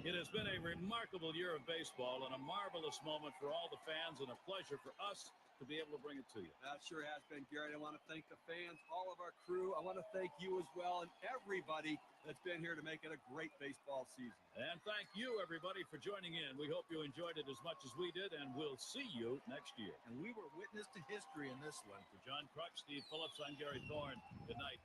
It has been a remarkable year of baseball and a marvelous moment for all the fans and a pleasure for us to be able to bring it to you. That sure has been, Gary. I want to thank the fans, all of our crew. I want to thank you as well, and everybody that's been here to make it a great baseball season. And thank you, everybody, for joining in. We hope you enjoyed it as much as we did, and we'll see you next year. And we were witness to history in this one. For John Kruk, Steve Phillips, I'm Gary Thorne. Good night.